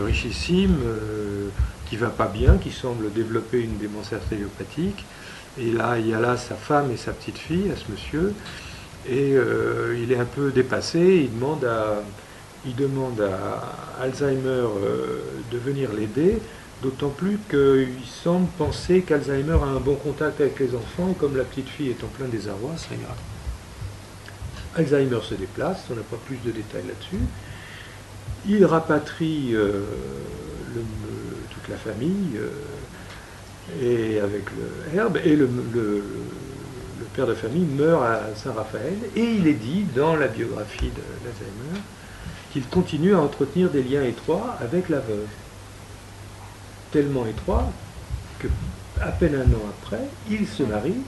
richissime, qui va pas bien, qui semble développer une démence artériopathique. Et là, il y a là sa femme et sa petite fille, à ce monsieur, et il est un peu dépassé. Il demande à Alzheimer de venir l'aider, d'autant plus qu'il semble penser qu'Alzheimer a un bon contact avec les enfants, et comme la petite fille est en plein désarroi, ça ira. Alzheimer se déplace, on n'a pas plus de détails là-dessus. Il rapatrie toute la famille, et avec le Herbe, et le père de famille meurt à Saint-Raphaël, et il est dit dans la biographie d'Alzheimer qu'il continue à entretenir des liens étroits avec la veuve. Tellement étroits que, à peine un an après, il se marie,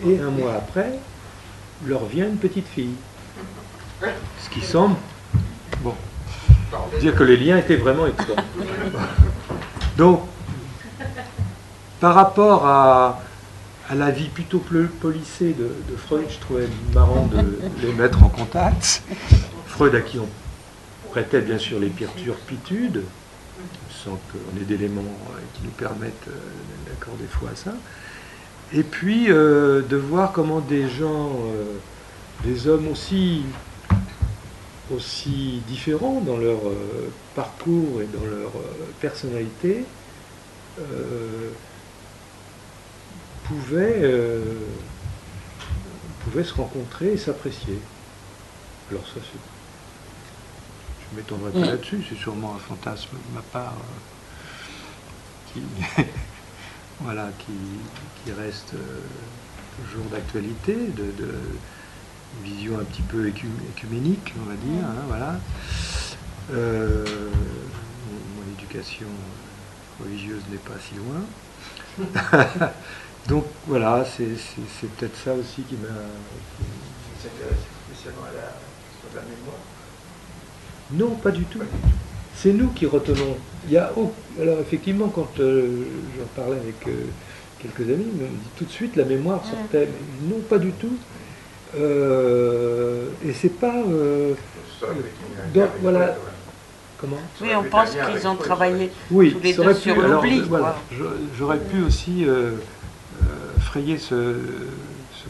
et un mois après, leur vient une petite fille. Ce qui semble, bon, dire que les liens étaient vraiment étroits. Donc, par rapport à à la vie plutôt polissée de Freud, je trouvais marrant de les mettre en contact. Freud à qui on prêtait bien sûr les pires turpitudes, sans qu'on ait d'éléments qui nous permettent d'accorder foi à ça. Et puis de voir comment des gens, des hommes aussi différents dans leur parcours et dans leur personnalité, pouvaient se rencontrer et s'apprécier. Alors ça, je ne m'étendrai pas là-dessus, c'est sûrement un fantasme de ma part qui, voilà, qui reste toujours d'actualité, de vision un petit peu écuménique, on va dire, hein, voilà. Mon éducation religieuse n'est pas si loin. Donc voilà, c'est peut-être ça aussi qui s'intéresse spécialement à la mémoire. Non, pas du tout. C'est nous qui retenons. Alors effectivement, quand j'en parlais avec quelques amis, ils me dit tout de suite la mémoire sortait. Mais non, pas du tout. Et c'est pas. Voilà. Comment ? Oui, on pense qu'ils ont travaillé tous les deux sur alors, l'oubli. Voilà, j'aurais pu aussi frayer ce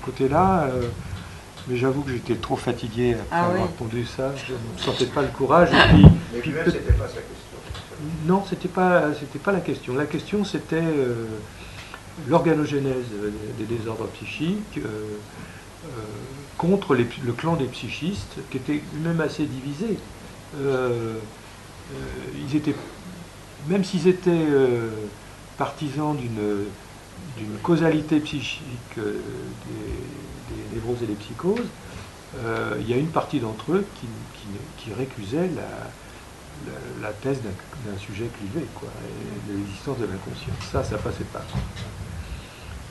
côté-là, mais j'avoue que j'étais trop fatigué après avoir pondu ça. Je ne sentais pas le courage. Et puis c'était pas sa question. Non, c'était pas la question. La question, c'était l'organogénèse des désordres psychiques contre le clan des psychistes, qui était même assez divisé. Ils étaient, même s'ils étaient partisans d'une causalité psychique des névroses et des psychoses, il y a une partie d'entre eux qui récusait la thèse d'un sujet clivé, quoi, et de l'existence de l'inconscient. Ça passait pas.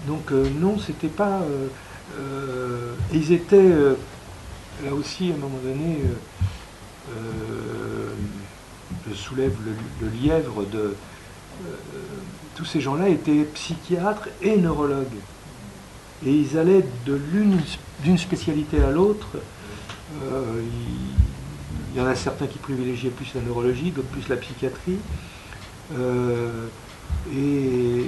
Donc non, c'était pas... ils étaient, là aussi, à un moment donné, je soulève le lièvre de... tous ces gens-là étaient psychiatres et neurologues. Et ils allaient d'une spécialité à l'autre. Il y en a certains qui privilégiaient plus la neurologie, d'autres plus la psychiatrie. Et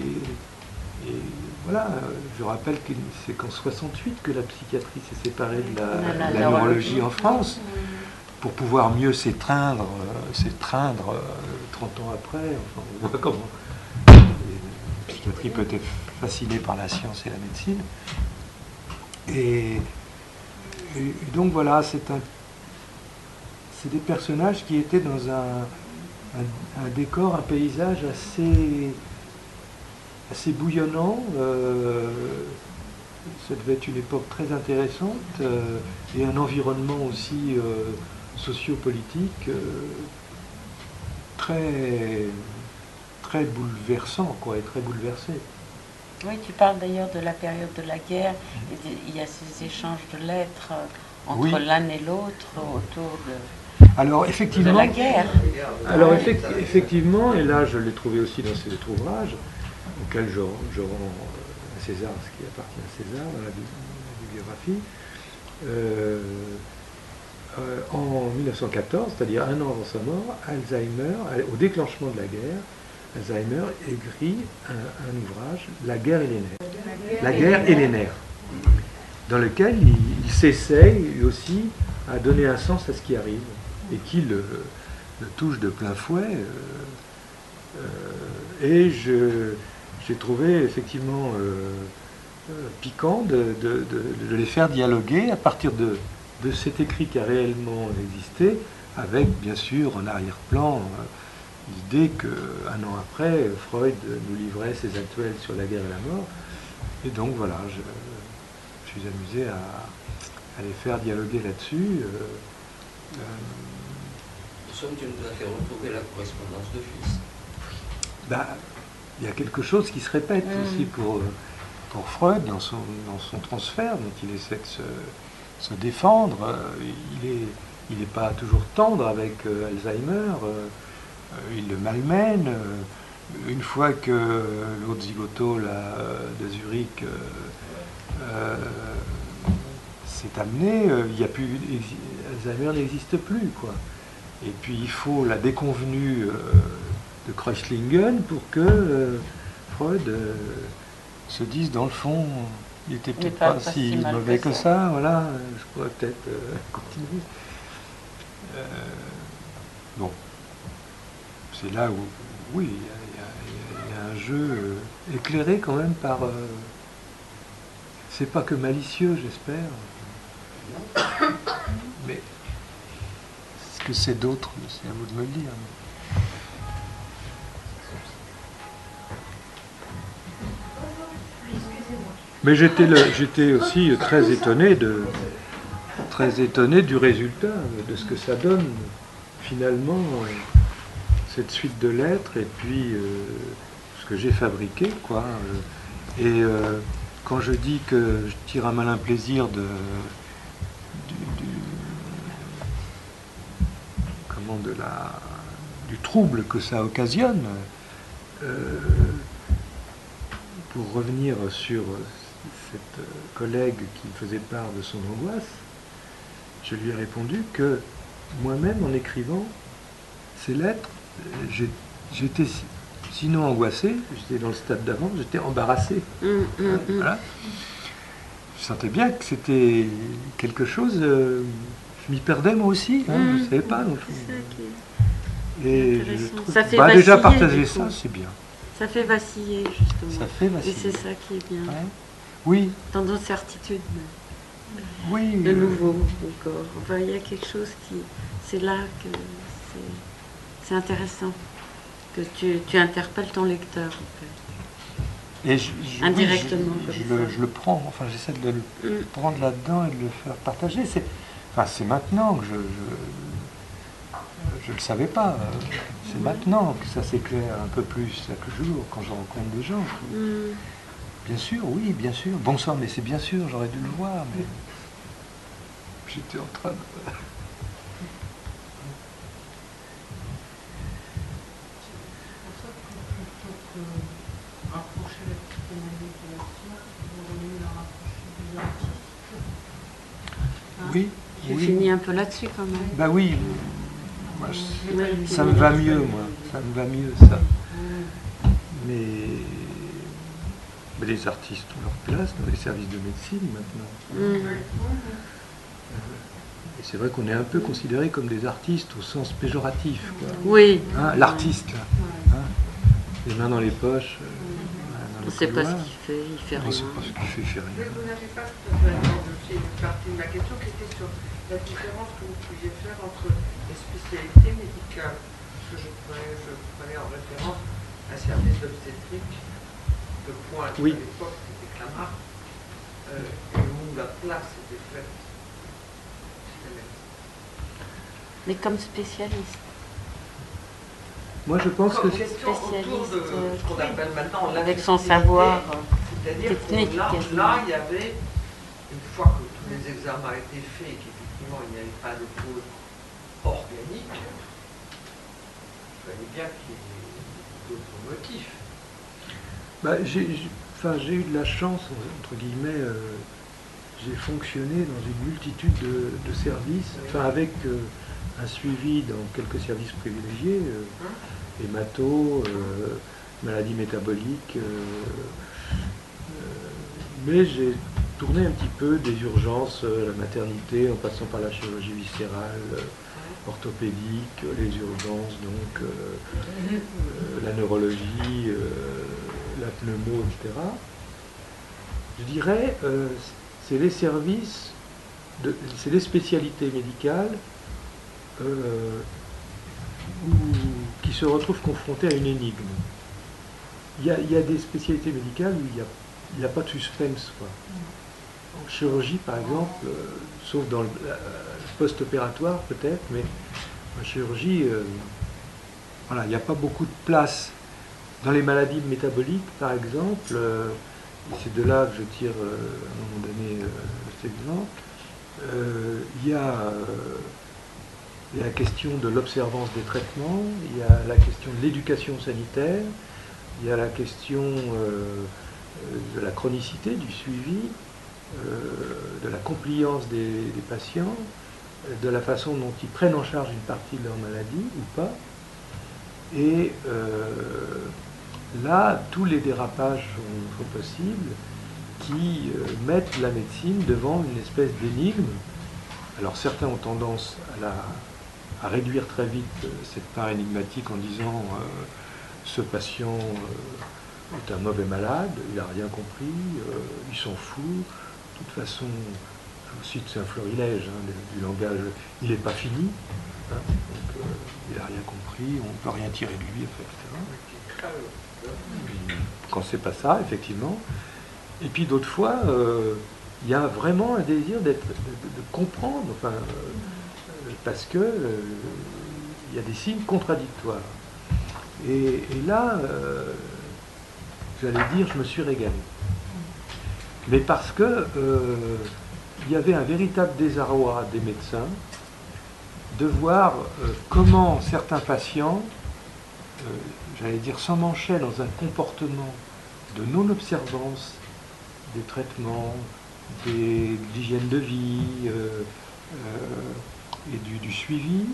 voilà, je rappelle que c'est qu'en 68 que la psychiatrie s'est séparée de la neurologie en France, pour pouvoir mieux s'étreindre 30 ans après. Enfin, on voit comment la psychiatrie peut être fascinée par la science et la médecine. Et donc voilà, c'est des personnages qui étaient dans un décor, un paysage assez bouillonnant. Ça devait être une époque très intéressante et un environnement aussi sociopolitique très bouleversant, quoi, et très bouleversé. Oui, tu parles d'ailleurs de la période de la guerre. Il y a ces échanges de lettres entre l'un et l'autre autour de la guerre. Alors effectivement, et là je l'ai trouvé aussi dans cet ouvrage, auquel je rends à César ce qui appartient à César dans la bibliographie, en 1914, c'est-à-dire un an avant sa mort, Alzheimer, au déclenchement de la guerre, Alzheimer écrit un ouvrage, La guerre et les nerfs. La guerre et les nerfs, dans lequel il s'essaye aussi à donner un sens à ce qui arrive et qui le touche de plein fouet. Et j'ai trouvé effectivement piquant de les faire dialoguer à partir de cet écrit qui a réellement existé, avec bien sûr en arrière-plan l'idée qu'un an après, Freud nous livrait ses actuels sur la guerre et la mort. Et donc voilà, je suis amusé à les faire dialoguer là-dessus. Somme, tu nous as fait retrouver la correspondance de fils. Il y a quelque chose qui se répète aussi pour Freud dans son transfert, dont il essaie de se défendre. Il n'est pas toujours tendre avec Alzheimer, il le malmène, une fois que l'autre zigoto là, de Zurich s'est amené, il y a plus, Alzheimer n'existe plus, quoi. Et puis il faut la déconvenue de Kreuzlingen pour que Freud se dise dans le fond, il était peut-être pas si mauvais que ça, voilà, je pourrais peut-être continuer. Bon, c'est là où, oui, il y a un jeu éclairé quand même par... c'est pas que malicieux, j'espère. Mais ce que c'est d'autre, c'est à vous de me le dire. Mais j'étais aussi très étonné du résultat, de ce que ça donne finalement, cette suite de lettres et puis ce que j'ai fabriqué, quoi. Et quand je dis que je tire un malin plaisir du trouble que ça occasionne, pour revenir sur cette collègue qui me faisait part de son angoisse, je lui ai répondu que moi-même, en écrivant ces lettres, j'étais sinon angoissé, j'étais dans le stade d'avant, j'étais embarrassé. Voilà. Je sentais bien que c'était quelque chose, je m'y perdais moi aussi, hein, je ne savais pas. Donc, et je trouve, ça fait déjà vaciller, partager ça, c'est bien. Ça fait vaciller, justement. Ça fait vaciller. Et c'est ça qui est bien. Ouais. Oui. Dans nos certitudes. Oui. Le nouveau encore. Enfin, il y a quelque chose qui... C'est là que c'est intéressant. Que tu interpelles ton lecteur, en fait. Et indirectement. Je le prends, enfin j'essaie de le prendre là-dedans et de le faire partager. C'est maintenant que je ne le savais pas. C'est maintenant que ça s'éclaire un peu plus chaque jour quand je rencontre des gens. Bien sûr, oui, bien sûr. Bonsoir, mais c'est bien sûr, j'aurais dû le voir, mais j'étais en train de... Oui, j'ai fini un peu là-dessus quand même. Bah oui, moi, ça me va mieux, moi. Ça me va mieux, ça. Mais les artistes ont leur place dans les services de médecine maintenant. Et c'est vrai qu'on est un peu considérés comme des artistes au sens péjoratif, quoi. Oui. Hein, l'artiste, là. Hein, les mains dans les poches. On ne sait pas ce qu'il fait, il fait rien. On ne sait pas ce qu'il fait, il fait rien. Mais vous n'avez pas tout à fait répondu une partie de ma question qui était sur la différence que vous pouviez faire entre les spécialités médicales. Parce que je prenais en référence un service d'obstétrique de pointe à l'époque, c'était Clamart, et où la place était faite. Mais comme spécialiste. Moi, je pense que spécialiste de ce qu'on appelle maintenant avec son savoir technique. Là, il y avait, une fois que tous les examens étaient faits et qu'effectivement il n'y avait pas de cause organique, il fallait bien qu'il y ait d'autres motifs. Bah, j'ai eu de la chance, entre guillemets, j'ai fonctionné dans une multitude de services, enfin avec un suivi dans quelques services privilégiés, hémato, maladies métaboliques, mais j'ai tourné un petit peu des urgences, la maternité, en passant par la chirurgie viscérale, orthopédique, les urgences, donc la neurologie, la pneumo, etc. Je dirais, c'est les services, c'est les spécialités médicales qui se retrouvent confrontées à une énigme. Il y a des spécialités médicales où il n'y a pas de suspense, quoi. En chirurgie, par exemple, sauf dans le post-opératoire peut-être, mais en chirurgie, voilà, il n'y a pas beaucoup de place. Dans les maladies métaboliques, par exemple, c'est de là que je tire à un moment donné cet exemple, il y a la question de l'observance des traitements, il y a la question de l'éducation sanitaire, il y a la question de la chronicité, du suivi, de la compliance des patients, de la façon dont ils prennent en charge une partie de leur maladie ou pas. Et là, tous les dérapages sont possibles qui mettent la médecine devant une espèce d'énigme. Alors certains ont tendance à réduire très vite cette part énigmatique en disant ce patient est un mauvais malade, il n'a rien compris, il s'en fout. De toute façon, je vous cite, c'est un florilège du langage, il n'est pas fini, hein, donc il n'a rien compris, on ne peut rien tirer de lui, etc. Quand c'est pas ça, effectivement. Et puis d'autres fois, il y a vraiment un désir de comprendre, enfin, parce que il y a des signes contradictoires. Et là, j'allais dire, je me suis régalé. Mais parce que il y avait un véritable désarroi des médecins de voir comment certains patients, j'allais dire, s'emmanchaient dans un comportement de non-observance des traitements, de l'hygiène de vie et du suivi,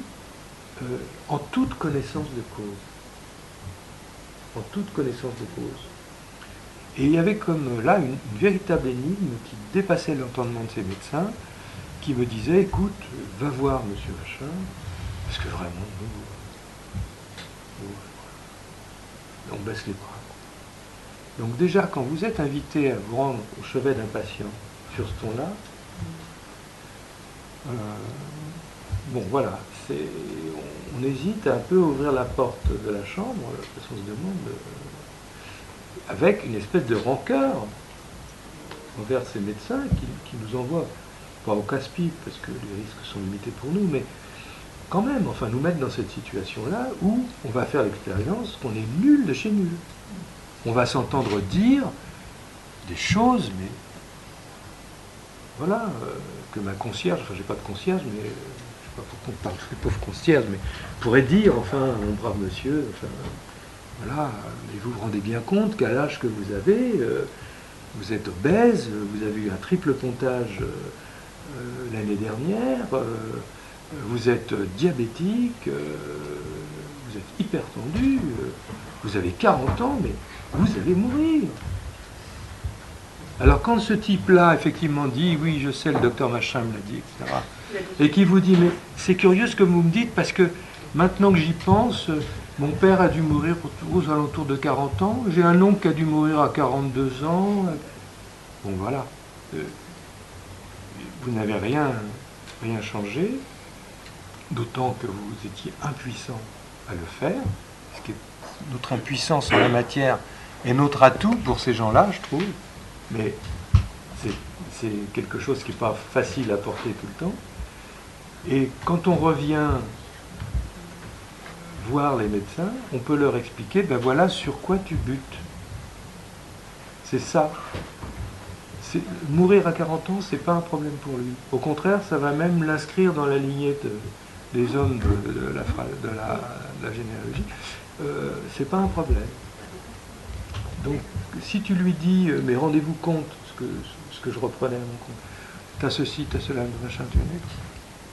en toute connaissance de cause. En toute connaissance de cause. Et il y avait comme là une véritable énigme qui dépassait l'entendement de ces médecins, qui me disaient, écoute, va voir monsieur Machin, parce que vraiment, on baisse les bras. Donc déjà, quand vous êtes invité à vous rendre au chevet d'un patient sur ce ton-là, bon voilà, on hésite à un peu ouvrir la porte de la chambre, parce qu'on se demande, avec une espèce de rancœur envers ces médecins qui nous envoient, pas au casse-pipe, parce que les risques sont limités pour nous, mais quand même, enfin, nous mettre dans cette situation-là où on va faire l'expérience qu'on est nul de chez nul. On va s'entendre dire des choses, mais voilà, que ma concierge, enfin j'ai pas de concierge, mais je sais pas pourquoi on parle de pauvre concierge, mais pourrait dire, enfin, mon brave monsieur, enfin, voilà, mais vous vous rendez bien compte qu'à l'âge que vous avez, vous êtes obèse, vous avez eu un triple pontage l'année dernière, vous êtes diabétique, vous êtes hypertendu, vous avez 40 ans, mais vous allez mourir. Alors quand ce type-là, effectivement, dit, oui, je sais, le docteur Machin me l'a dit, etc., et qui vous dit, mais c'est curieux ce que vous me dites, parce que maintenant que j'y pense, mon père a dû mourir aux alentours de 40 ans, j'ai un oncle qui a dû mourir à 42 ans. Bon, voilà. Vous n'avez rien changé, d'autant que vous étiez impuissant à le faire, ce qui est notre impuissance en la matière est notre atout pour ces gens-là, je trouve, mais c'est quelque chose qui n'est pas facile à porter tout le temps. Et quand on revient voir les médecins, on peut leur expliquer, ben voilà sur quoi tu butes. C'est ça. Mourir à 40 ans, c'est pas un problème pour lui. Au contraire, ça va même l'inscrire dans la lignée des hommes de la généalogie. C'est pas un problème. Donc, si tu lui dis, mais rendez-vous compte, ce que je reprenais à mon compte, t'as ceci, t'as cela, machin, tu vois,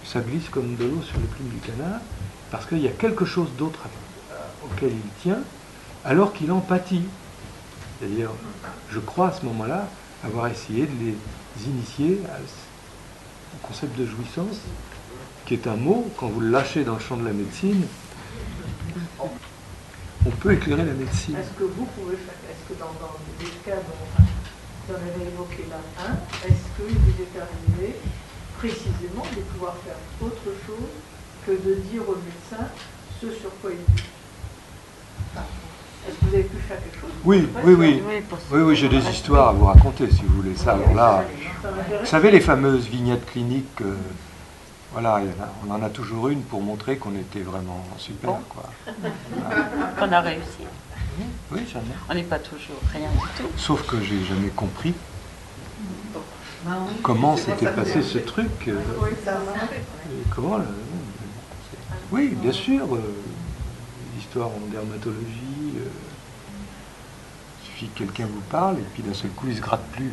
ça glisse comme de l'eau sur les plumes du canard, parce qu'il y a quelque chose d'autre auquel il tient, alors qu'il en pâtit. C'est-à-dire, je crois à ce moment-là avoir essayé de les initier au concept de jouissance, qui est un mot, quand vous le lâchez dans le champ de la médecine, on peut éclairer la médecine. Est-ce que vous pouvez faire, est-ce que dans des cas dont vous en avez évoqué là un, est-ce qu'il vous est arrivé précisément de pouvoir faire autre chose que de dire au médecin ce sur quoi il dit? Est-ce que vous avez pu faire quelque chose? Oui, j'ai des histoires à vous raconter si vous voulez ça. Alors là, vous savez les fameuses vignettes cliniques, voilà, on en a toujours une pour montrer qu'on était vraiment super, bon. Quoi. Qu'on a réussi. Oui, jamais. On n'est pas toujours rien du tout. Sauf que j'ai jamais compris comment s'était passé ce truc. Comment oui, bien sûr, l'histoire en dermatologie, suffit que quelqu'un vous parle et puis d'un seul coup il se gratte plus.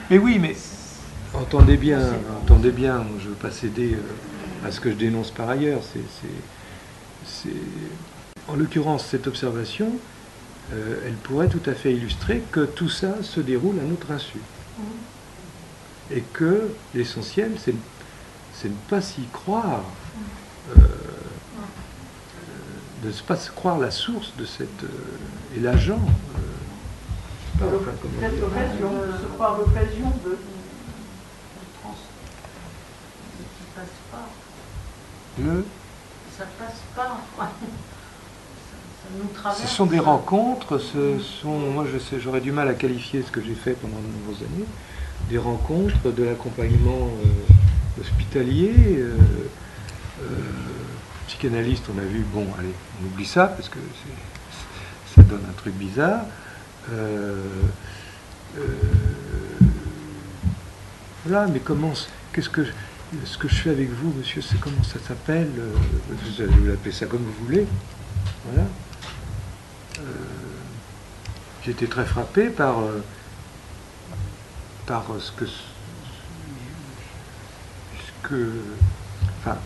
Mais oui, mais entendez bien, je ne veux pas céder à ce que je dénonce par ailleurs. En l'occurrence, cette observation, elle pourrait tout à fait illustrer que tout ça se déroule à notre insu. Et que l'essentiel, c'est ne pas s'y croire, de ne pas se croire la source de cette... et l'agent. Peut-être l'occasion, se croire l'occasion de trans. Qui passe pas. Ça passe pas. Ça nous traverse. Ce sont des rencontres, moi j'aurais du mal à qualifier ce que j'ai fait pendant de nombreuses années, des rencontres de l'accompagnement hospitalier, psychanalyste, on a vu, bon, allez, on oublie ça, parce que ça donne un truc bizarre. Voilà, mais ce que je fais avec vous, monsieur, c'est comment ça s'appelle, vous allez l'appeler ça comme vous voulez, voilà. J'ai été très frappé par enfin,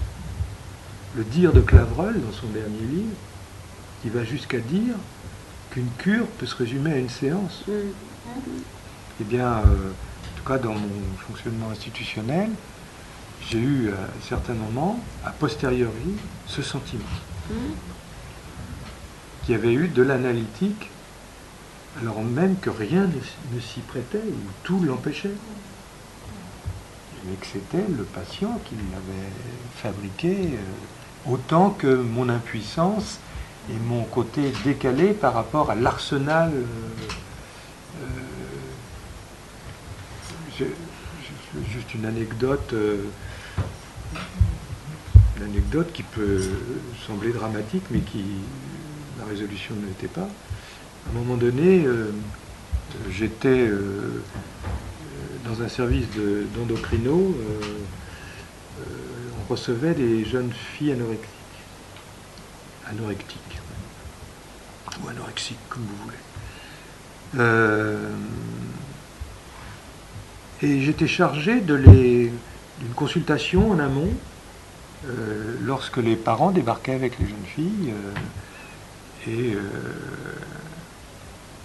le dire de Clavreul dans son dernier livre, qui va jusqu'à dire qu'une cure peut se résumer à une séance. Eh bien, en tout cas dans mon fonctionnement institutionnel, j'ai eu à certains moments, a posteriori, ce sentiment. Qu'il y avait eu de l'analytique, alors même que rien ne s'y prêtait, ou tout l'empêchait. Mais que c'était le patient qui l'avait fabriqué, autant que mon impuissance et mon côté décalé par rapport à l'arsenal. Juste une anecdote qui peut sembler dramatique, mais qui, la résolution ne l'était pas. À un moment donné, j'étais dans un service d'endocrino, on recevait des jeunes filles anorectiques, ou anorexiques, comme vous voulez. Et j'étais chargé d'une consultation en amont, lorsque les parents débarquaient avec les jeunes filles, et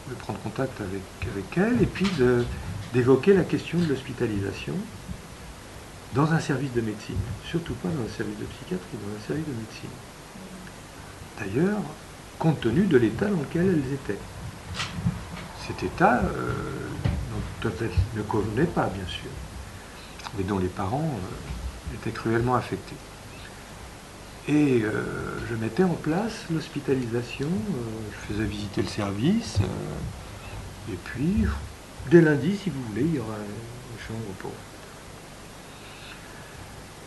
de prendre contact avec elles, et puis d'évoquer la question de l'hospitalisation dans un service de médecine, surtout pas dans un service de psychiatrie, dans un service de médecine. D'ailleurs, compte tenu de l'état dans lequel elles étaient. Cet état dont elles ne convenaient pas, bien sûr, mais dont les parents étaient cruellement affectés. Et je mettais en place l'hospitalisation, je faisais visiter le service, et puis, dès lundi, si vous voulez, il y aura une chambre pour vous.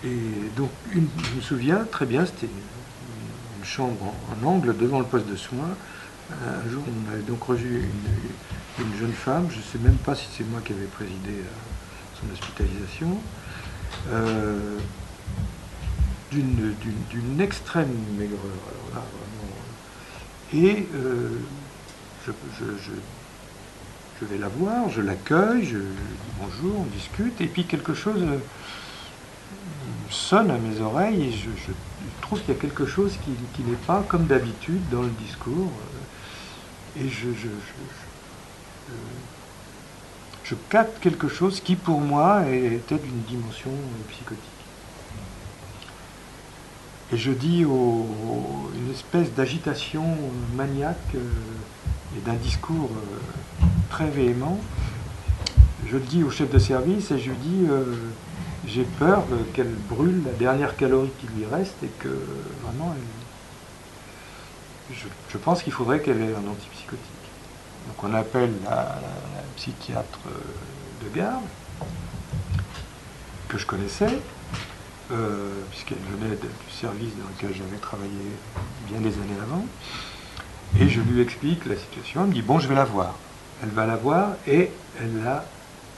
Et donc, je me souviens très bien, c'était une chambre en angle devant le poste de soins. Un jour, on avait donc reçu une jeune femme, je ne sais même pas si c'est moi qui avais présidé son hospitalisation, d'une extrême maigreur. Alors là, vraiment. Et je vais la voir, je l'accueille, je dis bonjour, on discute, et puis quelque chose sonne à mes oreilles, et je trouve qu'il y a quelque chose qui n'est pas comme d'habitude dans le discours. Et je capte quelque chose qui, pour moi, était d'une dimension psychotique. Et je dis une espèce d'agitation maniaque et d'un discours très véhément. Je le dis au chef de service et je lui dis j'ai peur qu'elle brûle la dernière calorie qui lui reste et que vraiment je pense qu'il faudrait qu'elle ait un antipsychotique. Donc on appelle la psychiatre de garde que je connaissais, puisqu'elle venait du service dans lequel j'avais travaillé bien des années avant, et je lui explique la situation. Elle me dit bon, je vais la voir. Elle va la voir et elle a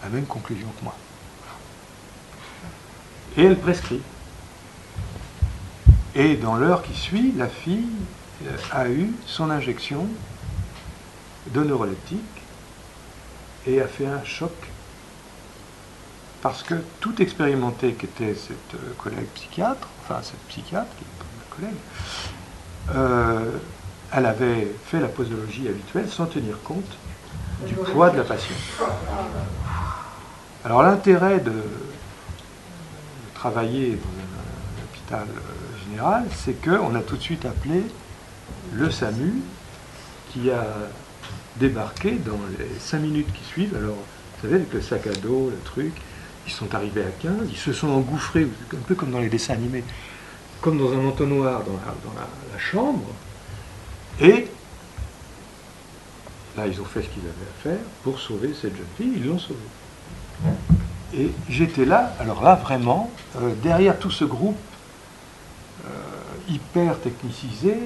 la même conclusion que moi. Et elle prescrit. Et dans l'heure qui suit, la fille a eu son injection de neuroleptique et a fait un choc. Parce que tout expérimenté qu'était cette collègue psychiatre, enfin cette psychiatre, qui n'est pas ma collègue, elle avait fait la posologie habituelle sans tenir compte du poids de la patiente. Alors l'intérêt de travailler dans un hôpital général, c'est qu'on a tout de suite appelé le SAMU qui a débarqué dans les 5 minutes qui suivent. Alors, vous savez, avec le sac à dos, le truc, ils sont arrivés à 15, ils se sont engouffrés, un peu comme dans les dessins animés, comme dans un entonnoir dans la chambre, et là, ils ont fait ce qu'ils avaient à faire pour sauver cette jeune fille, ils l'ont sauvée. Et j'étais là, alors là, vraiment, derrière tout ce groupe hyper technicisé,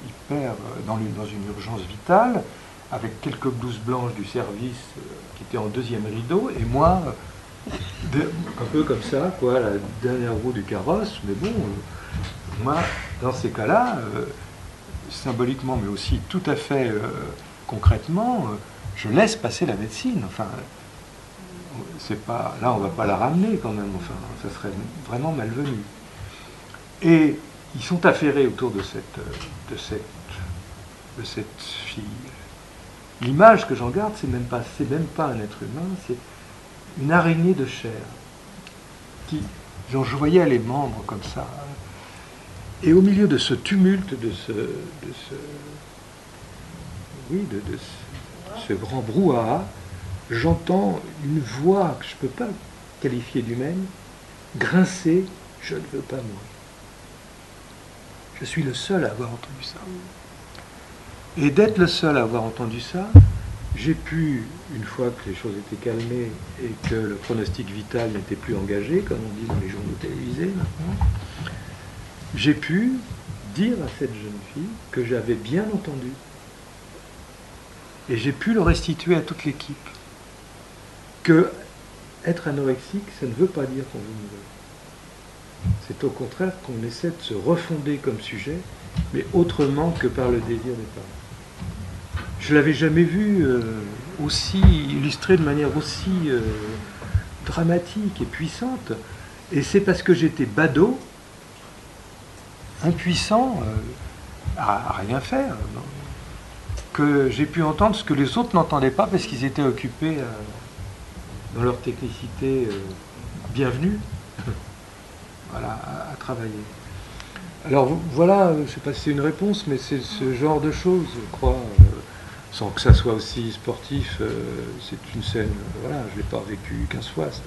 hyper dans une urgence vitale, avec quelques blouses blanches du service qui étaient en deuxième rideau, et moi, un peu comme ça, quoi, la dernière roue du carrosse, mais bon, moi, dans ces cas-là, symboliquement, mais aussi tout à fait concrètement, je laisse passer la médecine. Enfin, c'est pas, là, on va pas la ramener quand même. Enfin, ça serait vraiment malvenu. Et ils sont affairés autour de cette fille. L'image que j'en garde, c'est même pas un être humain, c'est une araignée de chair. Je voyais les membres comme ça. Et au milieu de ce tumulte, de ce grand brouhaha, j'entends une voix que je ne peux pas qualifier d'humaine, grincer « Je ne veux pas mourir ». Je suis le seul à avoir entendu ça. Et d'être le seul à avoir entendu ça, j'ai pu, une fois que les choses étaient calmées et que le pronostic vital n'était plus engagé, comme on dit dans les journaux télévisés maintenant, j'ai pu dire à cette jeune fille que j'avais bien entendu. Et j'ai pu le restituer à toute l'équipe. Que être anorexique, ça ne veut pas dire qu'on veut mourir. C'est au contraire qu'on essaie de se refonder comme sujet, mais autrement que par le désir des parents. Je ne l'avais jamais vu aussi illustré de manière aussi dramatique et puissante. Et c'est parce que j'étais badaud, impuissant à rien faire, que j'ai pu entendre ce que les autres n'entendaient pas parce qu'ils étaient occupés dans leur technicité bienvenue voilà, à travailler. Alors voilà, je ne sais pas si c'est une réponse, mais c'est ce genre de choses, je crois, sans que ça soit aussi sportif, c'est une scène, voilà, je ne l'ai pas vécu 15 fois ça.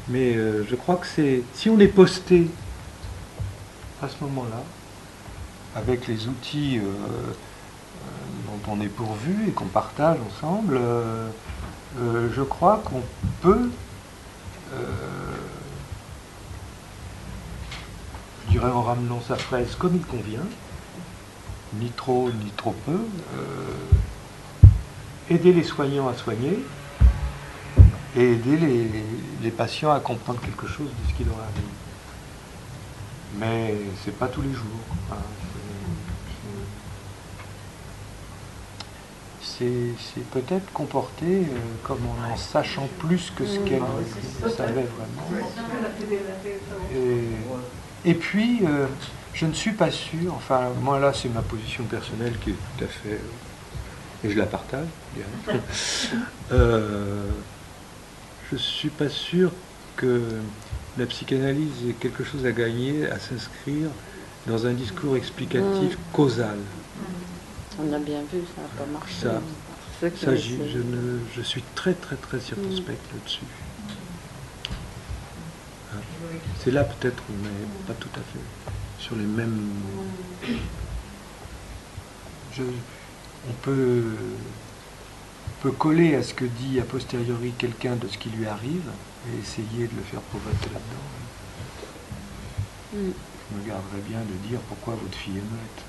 Mais je crois que c'est, si on est posté à ce moment-là, avec les outils dont on est pourvu et qu'on partage ensemble, je crois qu'on peut, je dirais en ramenant sa fraise comme il convient, ni trop peu, aider les soignants à soigner et aider les patients à comprendre quelque chose de ce qui leur arrive. Mais c'est pas tous les jours. Hein. C'est peut-être comporté comme en sachant plus que ce qu'elle savait vraiment. Et puis, je ne suis pas sûr, enfin, moi là, c'est ma position personnelle qui est tout à fait... et je la partage, je dirais. Je ne suis pas sûr que la psychanalyse ait quelque chose à gagner à s'inscrire dans un discours explicatif causal. On a bien vu, ça n'a pas marché. Je suis très circonspect là-dessus. C'est là peut-être, mais pas tout à fait sur les mêmes... On peut coller à ce que dit a posteriori quelqu'un de ce qui lui arrive et essayer de le faire provoquer là-dedans. Je me garderais bien de dire pourquoi votre fille est muette.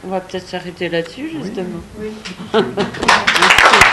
On va peut-être s'arrêter là-dessus, justement. Oui. Merci.